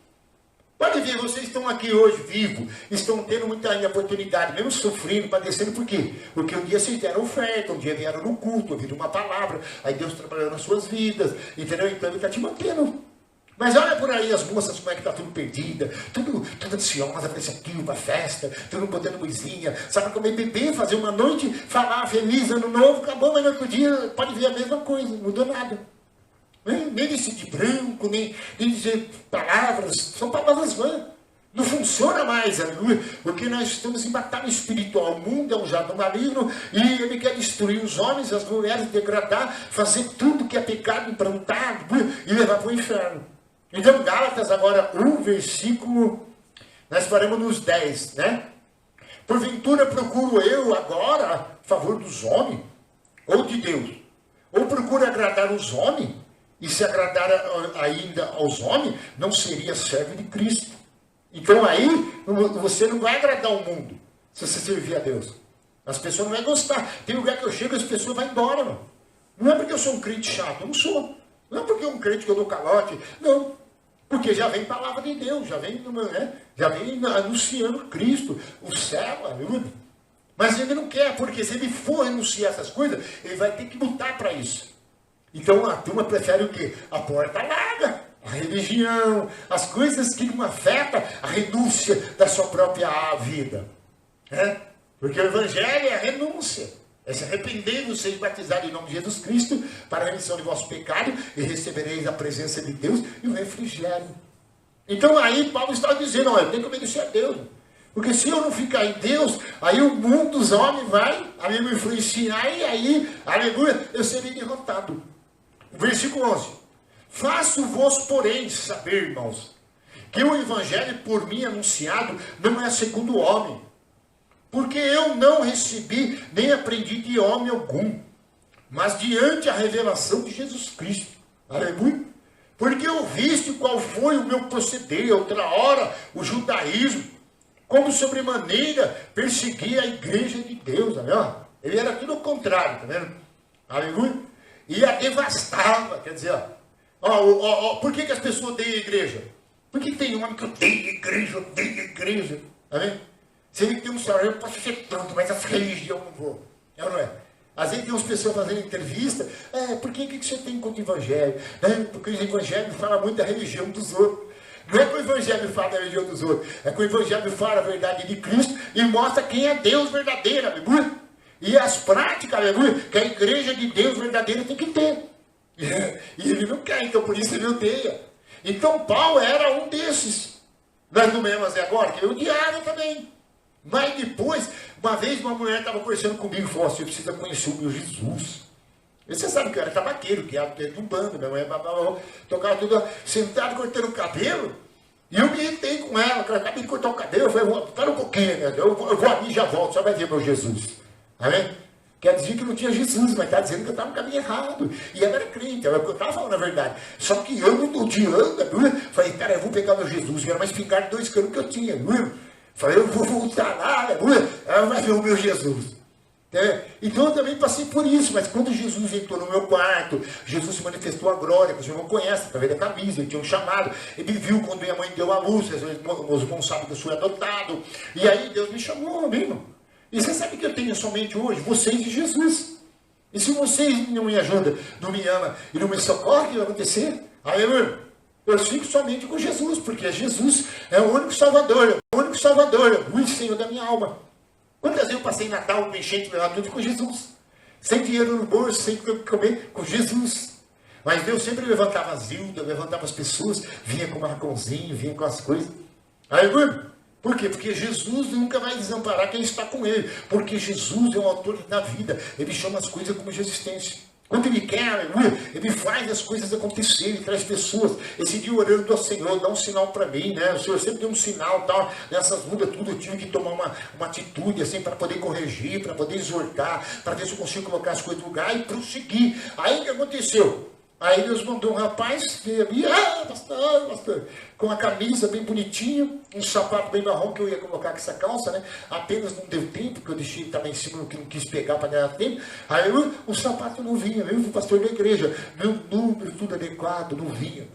Pode ver, vocês estão aqui hoje vivos, estão tendo muita oportunidade, mesmo sofrendo, padecendo, por quê? Porque um dia vocês deram oferta, um dia vieram no culto, ouviram uma palavra, aí Deus trabalhou nas suas vidas, entendeu? Então Ele está te mantendo. Mas olha por aí as moças, como é que está tudo perdida, tudo ansiosa para isso aqui, uma festa, tudo botando luzinha, sabe como é beber, fazer uma noite, falar feliz, ano novo, acabou, mas no outro dia pode ver a mesma coisa, não mudou nada. Nem dizer de branco, nem dizer palavras, são palavras vãs. Não funciona mais, aleluia, porque nós estamos em batalha espiritual. O mundo é um jardim maligno e ele quer destruir os homens, as mulheres, degradar, fazer tudo que é pecado, implantar e levar para o inferno. Então, Gálatas, agora, 1 versículo, nós paramos nos 10, né? Porventura procuro eu agora a favor dos homens, ou de Deus? Ou procuro agradar os homens? E se agradar ainda aos homens, não seria servo de Cristo. Então aí, você não vai agradar o mundo, se você servir a Deus. As pessoas não vão gostar. Tem lugar que eu chego e as pessoas vão embora, mano. Não é porque eu sou um crente chato, eu não sou. Não é porque é um crente que eu dou calote, não. Porque já vem palavra de Deus, já vem anunciando Cristo, o céu, aleluia. Mas ele não quer, porque se ele for anunciar essas coisas, ele vai ter que lutar para isso. Então a turma prefere o quê? A porta larga, a religião, as coisas que não afetam a renúncia da sua própria vida. Porque o evangelho é a renúncia. É se arrepender-vos, seja batizado em nome de Jesus Cristo, para a remissão de vosso pecado, e recebereis a presença de Deus e o refrigério. Então aí Paulo está dizendo, eu tenho que obedecer a Deus. Porque se eu não ficar em Deus, aí o mundo dos homens vai me influenciar, e aí, aleluia, eu serei derrotado. Versículo 11. Faço-vos, porém, saber, irmãos, que o evangelho por mim anunciado não é segundo o homem. Porque eu não recebi, nem aprendi de homem algum, mas diante a revelação de Jesus Cristo. Aleluia. Porque eu viste qual foi o meu proceder, outra hora, o judaísmo, como sobremaneira perseguia a igreja de Deus. Aleluia. Ele era tudo o contrário, tá vendo? Aleluia. E a devastava, quer dizer, por que as pessoas odeiam a igreja? Por que tem homem que odeia a igreja, tá vendo? Se ele tem um salário, eu posso ser tanto, mas essa religião não vou. É ou não é? Às vezes tem umas pessoas fazendo entrevista, por que você tem contra o evangelho? Porque o evangelho fala muito da religião dos outros. Não é que o evangelho fala da religião dos outros, é que o evangelho fala a verdade de Cristo e mostra quem é Deus verdadeiro, aleluia. E as práticas, aleluia, que a igreja de Deus verdadeira tem que ter. E ele não quer, então por isso ele odeia. Então Paulo era um desses. Nós não vemos agora, que ele odiava também. Mas depois, uma vez uma mulher estava conversando comigo e falou assim, eu preciso conhecer o meu Jesus. E você sabe que eu era tabaqueiro, que era dentro de um bando, minha mãe tocava tudo sentado cortando o cabelo. E eu me irritei com ela, que ela acabei de cortar o cabelo, eu falei, espera um pouquinho, né? eu vou ali e já volto, só vai ver meu Jesus. Amém? Quer dizer que não tinha Jesus, mas está dizendo que eu estava no caminho errado. E ela era crente, eu estava falando a verdade. Só que eu, não odiando, falei, cara, eu vou pegar meu Jesus, e era mais espingarda 2 canos que eu tinha, viu? Falei, eu vou voltar lá, aleluia, ela vai ver o meu Jesus. Então eu também passei por isso, mas quando Jesus entrou no meu quarto, Jesus se manifestou a glória, que o senhor não conhece, através da camisa, ele tinha um chamado, ele me viu quando minha mãe deu a luz, os irmãos sabem que eu sou adotado, e aí Deus me chamou, amigo. E você sabe que eu tenho somente hoje? Vocês e Jesus. E se vocês não me ajudam, não me amam e não me socorrem, o que vai acontecer? Aleluia. Eu fico somente com Jesus, porque Jesus é o único Salvador, o Senhor da minha alma. Quantas vezes eu passei Natal, me enchente, levar tudo com Jesus? Sem dinheiro no bolso, sem comer, com Jesus. Mas Deus sempre levantava as Zilda, levantava as pessoas, vinha com o Marcãozinho, vinha com as coisas. Aleluia. Por quê? Porque Jesus nunca vai desamparar quem está com ele. Porque Jesus é o autor da vida. Ele chama as coisas como de existência. Quando ele quer, aleluia, ele faz as coisas acontecerem, ele traz pessoas. Esse dia orando ao Senhor, dá um sinal para mim, né? O Senhor sempre deu um sinal, tal, nessas lutas, tudo, eu tive que tomar uma atitude, assim, para poder corrigir, para poder exortar, para ver se eu consigo colocar as coisas no lugar e prosseguir. Aí o que aconteceu? Aí Deus mandou um rapaz, pastor, com uma camisa bem bonitinha, um sapato bem marrom, que eu ia colocar com essa calça, né? Apenas não deu tempo, porque eu deixei ele estava em cima, que não quis pegar para ganhar tempo. Aí o sapato não vinha, eu fui pastor da igreja, meu número, tudo adequado, não vinha.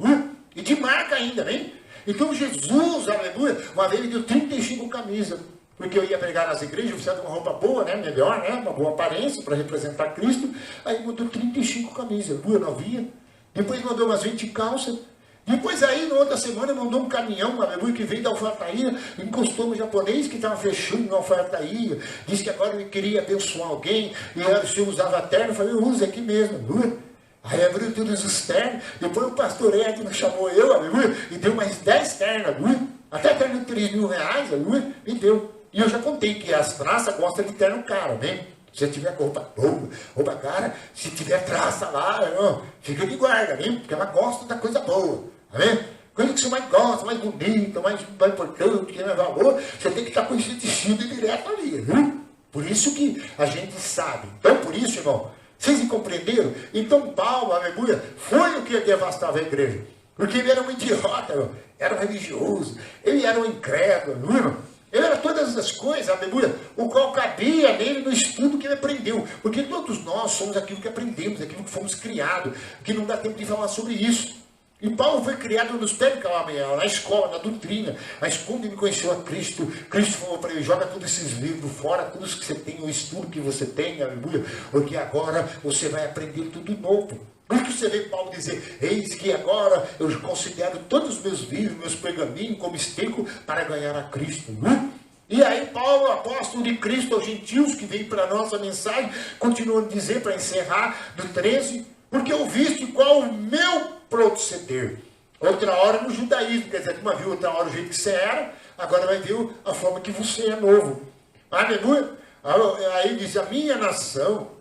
E de marca ainda, né? Então Jesus, aleluia, uma vez ele deu 35 camisas. Porque eu ia pregar nas igrejas, precisava de uma roupa boa, né? Melhor, né? Uma boa aparência para representar Cristo. Aí mandou 35 camisas, duas novinhas. Depois mandou umas 20 calças. Depois aí, na outra semana, mandou um caminhão, aleluia, que veio da alfaiataria, encostou no japonês que estava fechando na alfaiataria. Disse que agora ele queria abençoar alguém. E aí, o senhor usava terno. Eu falei, usa aqui mesmo, aleluia. Aí abriu todos os ternos. Depois o pastor Edno chamou eu, aleluia, e deu mais 10 ternos, aleluia. Até terno de 3 mil reais, aleluia, e deu. E eu já contei que as traças gostam de terno caro, né? Se tiver com roupa boa, roupa cara, se tiver traça lá, fica de guarda, né? Porque ela gosta da coisa boa, né? Coisa que você mais gosta, mais bonita, mais importante, que mais valor, você tem que estar com esse tecido direto ali, viu? Por isso que a gente sabe. Então, por isso, irmão, vocês me compreenderam? Então, Paulo, aleluia, foi o que devastava a igreja. Porque ele era um idiota, irmão. Era um religioso, ele era um incrédulo, irmão. Ele era todas as coisas, aleluia, o qual cabia nele no estudo que ele aprendeu. Porque todos nós somos aquilo que aprendemos, aquilo que fomos criados, que não dá tempo de falar sobre isso. E Paulo foi criado nos pés de Gamaliel, na escola, na doutrina. Mas quando ele conheceu a Cristo, Cristo falou para ele, joga todos esses livros fora, todos que você tem, o estudo que você tem, aleluia, porque agora você vai aprender tudo novo. Por isso você vê Paulo dizer, eis que agora eu considero todos os meus livros, meus pergaminhos como esterco para ganhar a Cristo. E aí Paulo, apóstolo de Cristo aos gentios, que veio para a nossa mensagem, continua a dizer, para encerrar, do 13, porque eu visto qual o meu proceder. Outra hora no judaísmo, quer dizer, uma viu outra hora o jeito que você era, agora vai ver a forma que você é novo. Aleluia. Aí diz, a minha nação,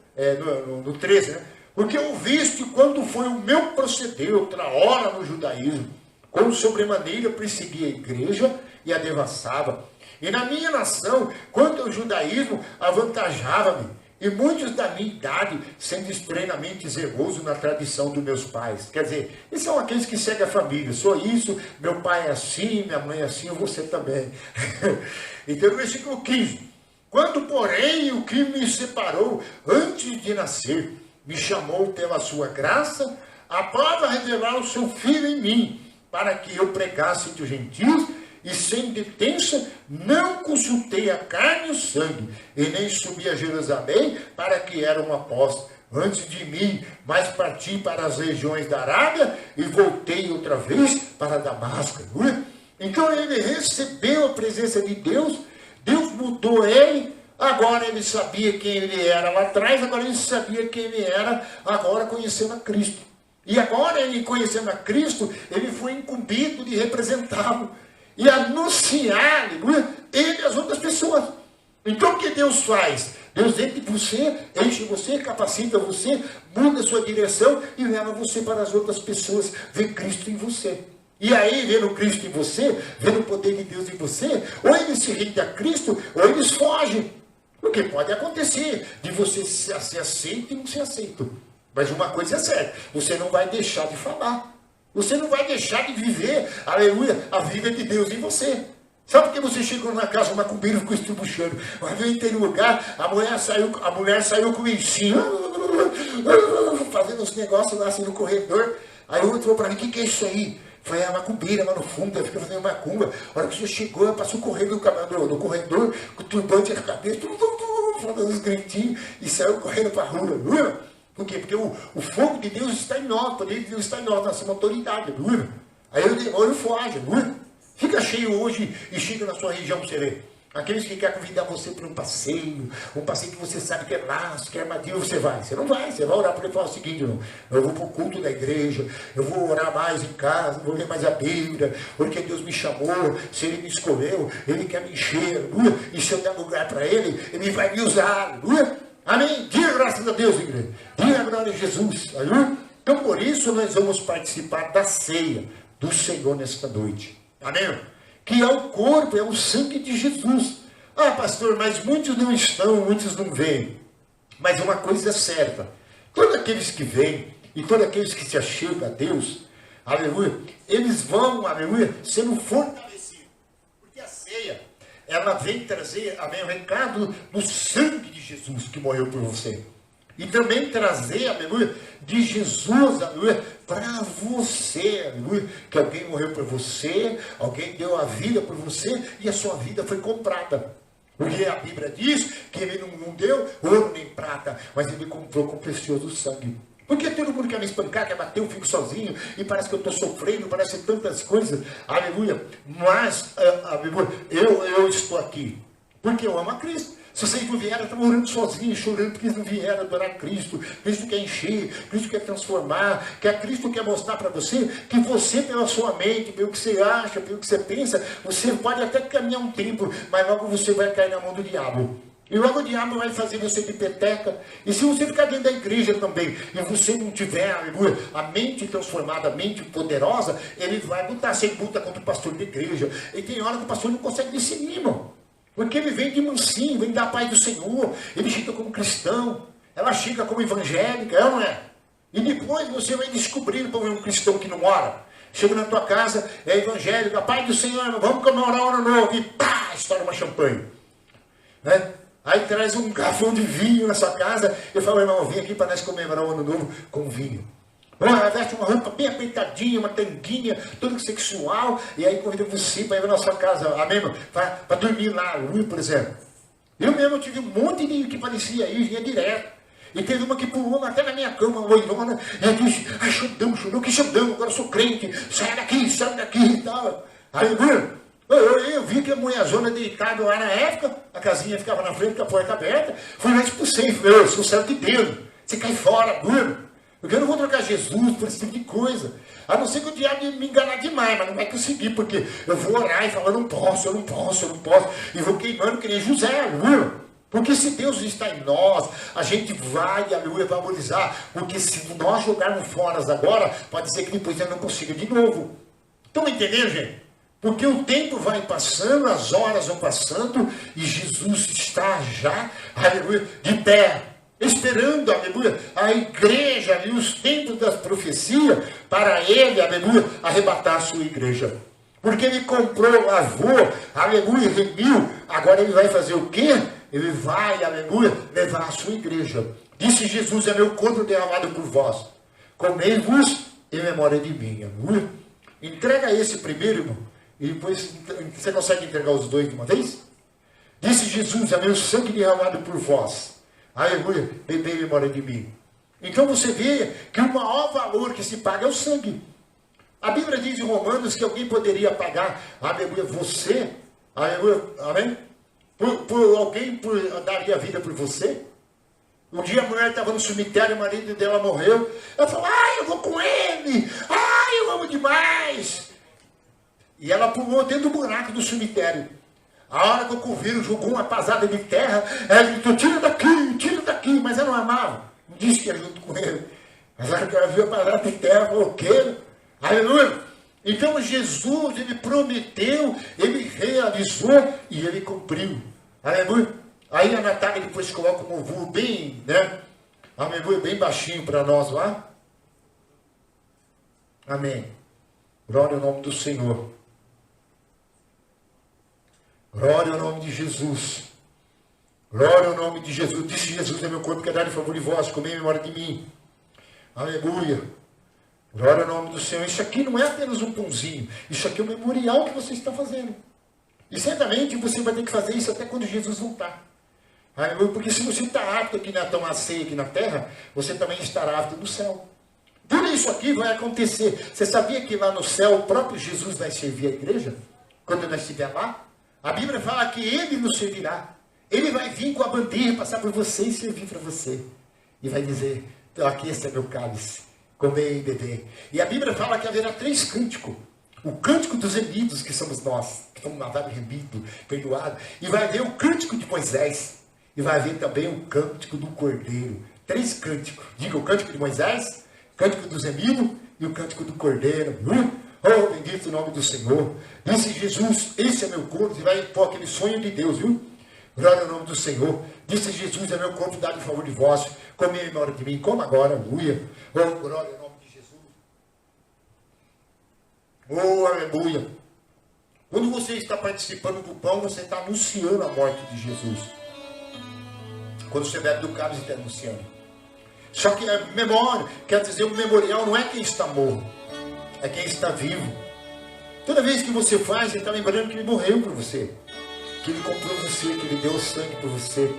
no 13, né? Porque eu visto quando foi o meu proceder, outra hora no judaísmo, como sobremaneira perseguia a igreja e a devassava. E na minha nação, quanto ao judaísmo, avantajava-me. E muitos da minha idade, sendo extremamente zeloso na tradição dos meus pais. Quer dizer, eles são aqueles que seguem a família. Sou isso, meu pai é assim, minha mãe é assim, você também. Então, no versículo 15. Quando, porém, o que me separou antes de nascer, me chamou pela sua graça, após revelar o seu Filho em mim, para que eu pregasse entre os gentios, e sem detença, não consultei a carne e o sangue, e nem subi a Jerusalém, para que era um apóstolo antes de mim, mas parti para as regiões da Arábia, e voltei outra vez para Damasco. Então ele recebeu a presença de Deus, Deus mudou ele. Agora ele sabia quem ele era lá atrás, agora ele sabia quem ele era, agora conhecendo a Cristo. E agora ele conhecendo a Cristo, ele foi incumbido de representá-lo e anunciar, aleluia, ele às outras pessoas. Então o que Deus faz? Deus entra em você, enche você, capacita você, muda a sua direção e leva você para as outras pessoas, ver Cristo em você. E aí, vendo Cristo em você, vendo o poder de Deus em você, ou eles se rendem a Cristo, ou eles fogem. Porque pode acontecer de você ser aceito e não ser aceito. Mas uma coisa é certa, você não vai deixar de falar. Você não vai deixar de viver, aleluia, a vida de Deus em você. Sabe por que você chegou na casa, o macumbeiro ficou estribuchando? Uma vez eu entrei no lugar, a mulher saiu com o bichinho, fazendo os negócios lá assim no corredor. Aí o outro falou para mim, o que é isso aí? Foi a macumbeira lá no fundo, ela fica fazendo macumba. A hora que você chegou, ela passou correndo no corredor, com o turbante na cabeça, falando uns gritinhos, e saiu correndo para a rua. Por quê? Porque o fogo de Deus está em nós, o poder de Deus está em nós, nós somos autoridade. Aí o demônio foge. Fica cheio hoje e chega na sua região para você ver. Aqueles que querem convidar você para um passeio que você sabe que é laço, que é armadilha, você vai. Você não vai, você vai orar para ele e falar o seguinte, não, eu vou para o culto da igreja, eu vou orar mais em casa, vou ler mais a Bíblia, porque Deus me chamou, se Ele me escolheu, Ele quer me encher, e se eu der lugar para Ele, Ele vai me usar. Amém? Diga graças a Deus, igreja. Diga a glória a Jesus. Então, por isso, nós vamos participar da ceia do Senhor nesta noite. Amém? Que é o corpo, é o sangue de Jesus. Ah, pastor, mas muitos não estão, muitos não vêm. Mas uma coisa é certa. Todos aqueles que vêm e todos aqueles que se achegam a Deus, aleluia, eles vão, aleluia, sendo fortalecidos. Porque a ceia, ela vem trazer, amém, o recado do sangue de Jesus que morreu por você. E também trazer, aleluia, de Jesus, aleluia, para você, aleluia, que alguém morreu por você, alguém deu a vida por você e a sua vida foi comprada. Porque a Bíblia diz que ele não deu ouro nem prata, mas ele comprou com precioso sangue. Porque todo mundo quer me espancar, quer bater, eu fico sozinho, e parece que eu estou sofrendo, parece tantas coisas, aleluia. Mas, aleluia, eu estou aqui, porque eu amo a Cristo. Se vocês não vieram, estão orando sozinhos, chorando, porque eles não vieram adorar Cristo. Cristo quer encher, Cristo quer transformar, Cristo quer mostrar para você que você, pela sua mente, pelo que você acha, pelo que você pensa, você pode até caminhar um tempo, mas logo você vai cair na mão do diabo. E logo o diabo vai fazer você de peteca. E se você ficar dentro da igreja também, e você não tiver, aleluia, a mente transformada, a mente poderosa, ele vai botar, você luta contra o pastor da igreja. E tem hora que o pastor não consegue discernir, irmão. Porque ele vem de mansinho, vem da paz do Senhor, ele chega como cristão, ela chega como evangélica, é ou não é? E depois você vai descobrindo como é um cristão que não ora. Chega na tua casa, é evangélico, a paz do Senhor, vamos comemorar o ano novo, e pá, estoura uma champanhe. Né? Aí traz um garrafão de vinho na sua casa, eu falo, irmão, vem aqui para nós comemorar o ano novo com vinho. Ela veste uma roupa bem apertadinha, uma tanguinha, toda sexual, e aí convida você para ir na sua casa, amém? Para dormir lá, por exemplo. Eu mesmo tive um monte de que parecia aí, vinha direto. E teve uma que pulou até na minha cama, loirona, e eu disse, ai, xandão, que xandão, agora eu sou crente, sai daqui e tal. Aí, eu vi que a mulherzona deitada lá na época, a casinha ficava na frente com a porta aberta, fui lá e expulsei, eu sou servo de Deus, você cai fora, porque eu não vou trocar Jesus por esse tipo de coisa. A não ser que o diabo me enganar demais, mas não vai conseguir, porque eu vou orar e falar, eu não posso. E vou queimando que nem José, aleluia. Porque se Deus está em nós, a gente vai, aleluia, valorizar. Porque se nós jogarmos fora agora, pode ser que depois eu não consiga de novo. Estão me entendendo, gente? Porque o tempo vai passando, as horas vão passando, e Jesus está já, aleluia, de pé. Esperando, aleluia, a igreja e os tempos das profecias para ele, aleluia, arrebatar a sua igreja. Porque ele comprou, lavou, aleluia, remiu. Agora ele vai fazer o quê? Ele vai, aleluia, levar a sua igreja. Disse Jesus, é meu corpo derramado por vós. Comei-vos em memória de mim, aleluia. Entrega esse primeiro, irmão, e depois você consegue entregar os dois de uma vez? Disse Jesus, é meu sangue derramado por vós. Aleluia, bebei em memória de mim. Então você vê que o maior valor que se paga é o sangue. A Bíblia diz em Romanos que alguém poderia pagar, aleluia, você, aleluia, amém? Por alguém daria a vida por você. Um dia a mulher estava no cemitério, o marido dela morreu. Ela falou, eu vou com ele, eu amo demais. E ela pulou dentro do buraco do cemitério. A hora que o coveiro jogou uma pasada de terra, ela gritou, tira daqui, mas ela não amava. Não disse que ia junto com ele. Mas a hora que ela viu a pasada de terra, falou, o quê? Aleluia! Então Jesus, ele prometeu, ele realizou e ele cumpriu. Aleluia! Aí a Natália depois coloca um louvor bem, né? Aleluia, bem baixinho para nós lá. Amém. Glória ao nome do Senhor. Glória ao nome de Jesus. Glória ao nome de Jesus. Disse Jesus: é meu corpo que é dado em favor de vós, comei em memória de mim. Aleluia. Glória ao nome do Senhor. Isso aqui não é apenas um pãozinho. Isso aqui é um memorial que você está fazendo. E certamente você vai ter que fazer isso até quando Jesus voltar. Aleluia. Porque se você está apto aqui na tomar ceia aqui na terra, você também estará apto no céu. Tudo isso aqui vai acontecer. Você sabia que lá no céu o próprio Jesus vai servir a igreja? Quando nós estiver lá? A Bíblia fala que Ele nos servirá. Ele vai vir com a bandeja, passar por você e servir para você. E vai dizer: então aqui este é meu cálice, comei e beber. E a Bíblia fala que haverá 3 cânticos. O cântico dos remidos, que somos nós, que estamos lavados, remidos, perdoados. E vai haver o cântico de Moisés. E vai haver também o cântico do Cordeiro. 3 cânticos. Diga: o cântico de Moisés, o cântico dos remidos e o cântico do Cordeiro. Oh, bendito o nome do Senhor. Disse Jesus: esse é meu corpo. E vai pôr aquele sonho de Deus, viu? Glória ao nome do Senhor. Disse Jesus: é meu corpo dado em favor de vós. Come em memória de mim. Como agora, aleluia. Oh, glória ao nome de Jesus. Oh, aleluia. Quando você está participando do pão, você está anunciando a morte de Jesus. Quando você bebe do cálice, você está anunciando. Só que a memória, quer dizer, o memorial não é quem está morto, é quem está vivo. Toda vez que você faz, você está lembrando que Ele morreu por você, que Ele comprou você, que Ele deu o sangue por você.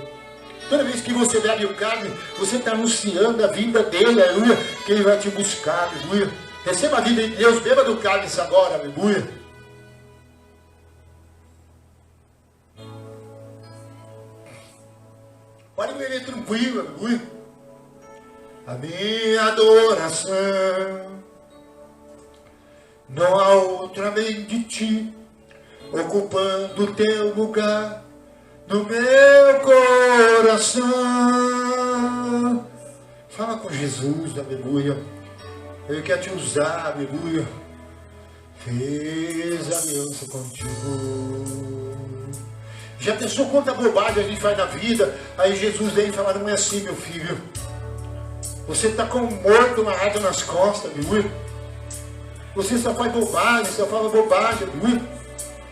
Toda vez que você bebe o cálice, você está anunciando a vinda dEle, aleluia, que Ele vai te buscar, aleluia. Receba a vida de Deus, beba do cálice agora, aleluia. Pode beber tranquilo, aleluia. A minha adoração, não há outra além de ti, ocupando o teu lugar no meu coração. Fala com Jesus, aleluia. Ele quer te usar, aleluia. Fez aliança contigo. Já pensou quanta bobagem a gente faz na vida? Aí Jesus vem e fala: não é assim, meu filho. Você está como morto amarrado nas costas, aleluia. Você só faz bobagem, só fala bobagem, aleluia.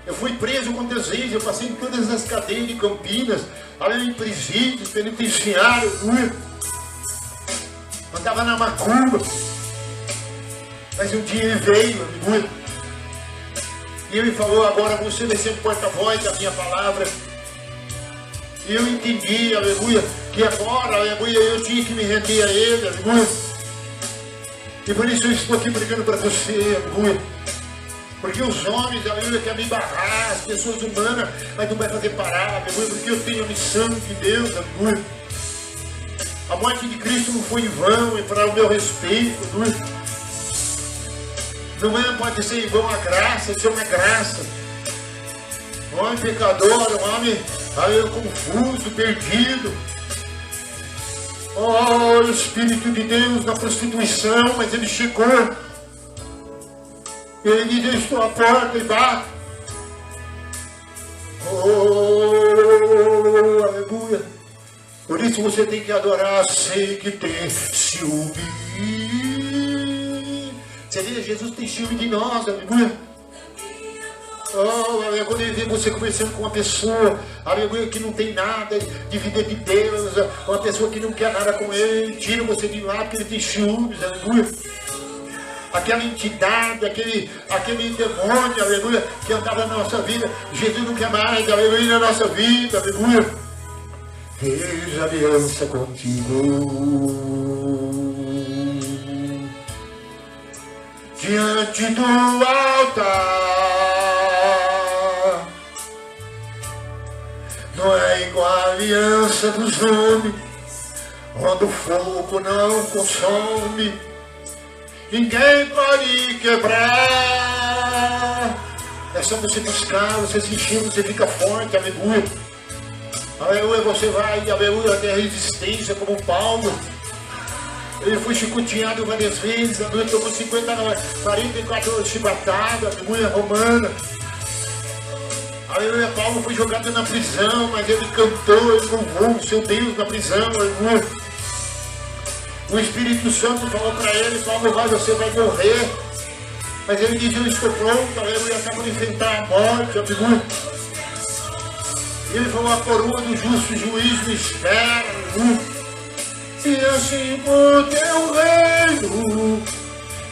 Eu fui preso quantas vezes, eu passei em todas as cadeias de Campinas, ali em presídios, penitenciário, aleluia. Andava na macumba. Mas um dia ele veio, aleluia. E ele falou: agora você vai ser o porta-voz da minha palavra. E eu entendi, aleluia, que agora, aleluia, eu tinha que me render a Ele, aleluia. E por isso eu estou aqui pregando para você, aleluia. Porque os homens, aleluia, querem me barrar, as pessoas humanas, mas não vai fazer parar, aleluia, porque eu tenho a missão de Deus, aleluia. A morte de Cristo não foi em vão, é para o meu respeito, aleluia. Não pode ser em vão a graça, isso é uma graça. Um homem pecador, um homem confuso, perdido. Oh, o Espírito de Deus na prostituição, mas ele chegou. Ele diz: eu estou à porta e bato. Oh, aleluia. Por isso você tem que adorar sem que ter ciúme. Você vê, Jesus tem ciúme de nós, aleluia. Oh, quando ele vê você conversando com uma pessoa, aleluia, que não tem nada de vida de Deus, uma pessoa que não quer nada com ele, tira você de lá porque ele tem ciúmes, aleluia. Aquela entidade, aquele demônio, aleluia, que andava na nossa vida, Jesus não quer mais, aleluia, na nossa vida, aleluia. Fez aliança contigo. Diante do altar, não é igual a aliança dos homens, onde o fogo não consome, ninguém pode quebrar. É só você buscar, você se encher, você fica forte, aleluia. Aleluia, você vai, aleluia, ter resistência como Paulo. Ele foi chicoteado várias vezes, aleluia, tomou 44 chibatadas, aleluia, romana. Aleluia, Paulo foi jogado na prisão, mas ele cantou, ele louvou o seu Deus na prisão, aleluia. O Espírito Santo falou para ele: Paulo, você vai morrer. Mas ele disse: eu estou pronto, aleluia, acabo de enfrentar a morte, aleluia. Ele falou, a coroa do justo juiz me espera. E assim por teu reino,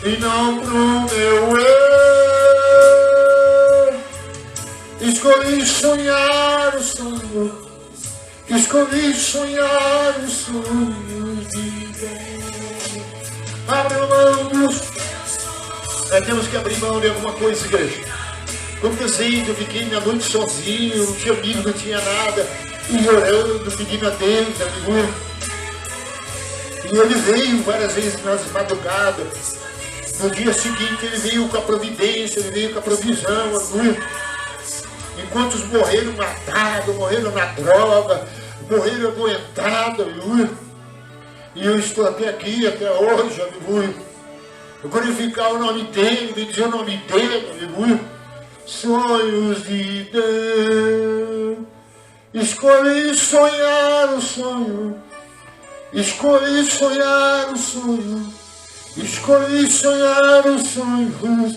e não pro meu eu. Escolhi sonhar o sonho, escolhi sonhar os sonhos de Deus. Abra mão dos... temos que abrir mão de alguma coisa, igreja. Quantas vezes eu fiquei minha noite sozinho, não tinha amigo, não tinha nada, e orando, pedindo a Deus, amigo. E ele veio várias vezes nas madrugadas. No dia seguinte ele veio com a providência, ele veio com a provisão, amigo. Enquanto morreram matados, morreram na droga, morreram adoentados, amigo. E eu estou até aqui, até hoje, amigo. Eu glorificar o nome dele, bendizer o nome dele, amigo. Sonhos de Deus. Escolhi sonhar o sonho. Escolhi sonhar o sonho. Escolhi sonhar os sonhos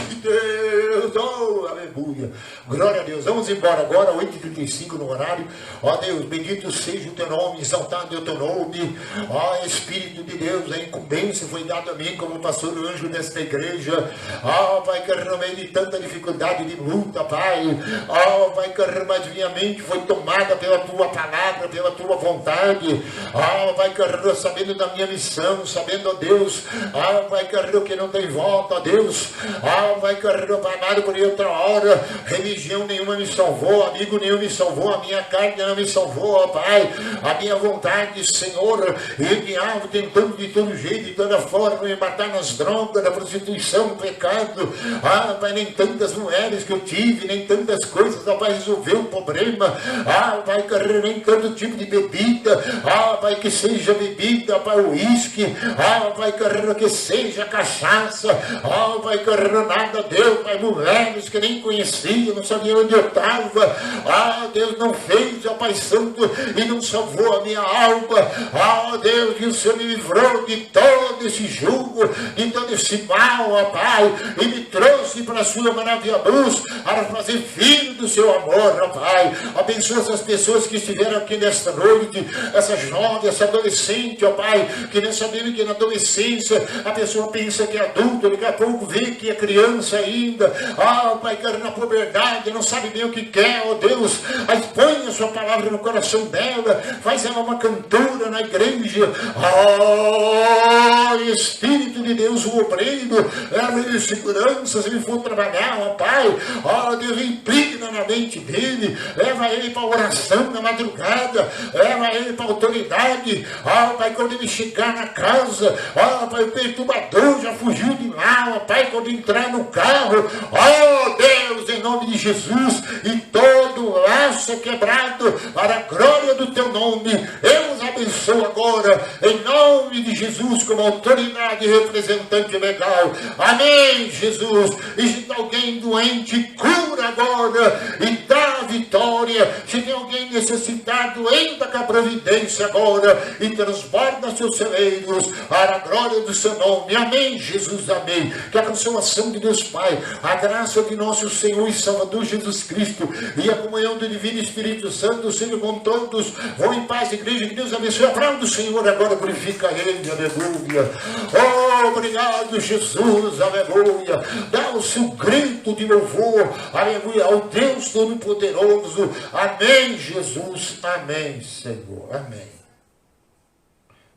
de Deus. Oh, aleluia. Glória a Deus. Vamos embora agora, 8h35 no horário. Ó Deus, bendito seja o teu nome, exaltado é o teu nome. Ó Espírito de Deus, a incumbência foi dada a mim como pastor anjo desta igreja. Ó Pai, que no meio de tanta dificuldade de luta, Pai. Ó Pai, que mas minha mente foi tomada pela tua palavra, pela tua vontade. Ó Pai, que sabendo da minha missão, sabendo, ó Deus, ó Pai, que não tem volta, ó Deus. Ó Pai, que amado por outra hora, religião nenhuma me salvou, amigo nenhum me salvou, a minha carne não me salvou, ó Pai, a minha vontade, Senhor, e o diabo tentando de todo jeito, de toda forma, me matar nas drogas, na prostituição, no pecado. Ah, Pai, nem tantas mulheres que eu tive, nem tantas coisas, ó Pai, resolveu o problema. Ah, Pai, nem tanto tipo de bebida, ah, Pai, que seja bebida, Pai, uísque, ah, Pai, que seja cachaça, ah, Pai, nada deu, Pai, mulheres que nem conhecia, não sabia onde eu estava. Ah, Deus não fez, ó Pai Santo, e não salvou a minha alma. Ah, Deus, e o Senhor me livrou de todo esse jugo, de todo esse mal, ó Pai, e me trouxe para a sua maravilhosa luz, para fazer filho do seu amor, ó Pai. Abençoa essas pessoas que estiveram aqui nesta noite, essa jovem, essa adolescente, ó Pai, que nem sabendo que na adolescência a pessoa pensa que é adulto, daqui a pouco vê que é criança ainda. Ah, Pai, que na puberdade não sabe bem o que quer, ó Deus. Aí põe a sua palavra no coração dela, faz ela uma cantora na igreja. Ah, Espírito de Deus, o obreiro, ela de segurança, se ele for trabalhar, ó Pai, ó Deus, impregna na mente dele, leva ele para a oração na madrugada, leva ele para a autoridade. Ó Pai, quando ele chegar na casa, ó Pai, o perturbador já fugiu de lá, ó Pai, quando entrar no carro, ó Deus, em nome de Jesus, e todo laço quebrado para a glória do teu nome, eu os abençoo agora, em nome de Jesus, como autoridade e representante legal. Amém, Jesus. E se tem alguém doente, cura agora e dá vitória. Se tem alguém necessitado, entra com a providência agora e transborda seus celeiros para a glória do seu nome. Amém, Jesus, amém. Que a consolação de Deus Pai, a graça de nosso Senhor e Salvador Jesus Cristo e a comunhão do Divino Espírito Santo seja com todos. Vão em paz, igreja, que Deus abençoe. Aplauda o Senhor agora, glorifica Ele, aleluia. Oh, obrigado, Jesus, aleluia. Dá o seu grito de louvor, aleluia, ao Deus Todo-Poderoso. Amém, Jesus, amém, Senhor, amém.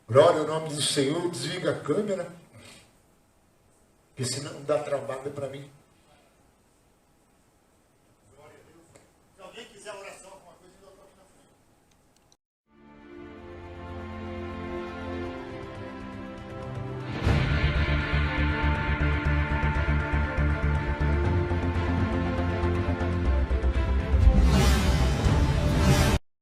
Glória ao nome do Senhor. Desliga a câmera, porque senão dá trabalho para mim.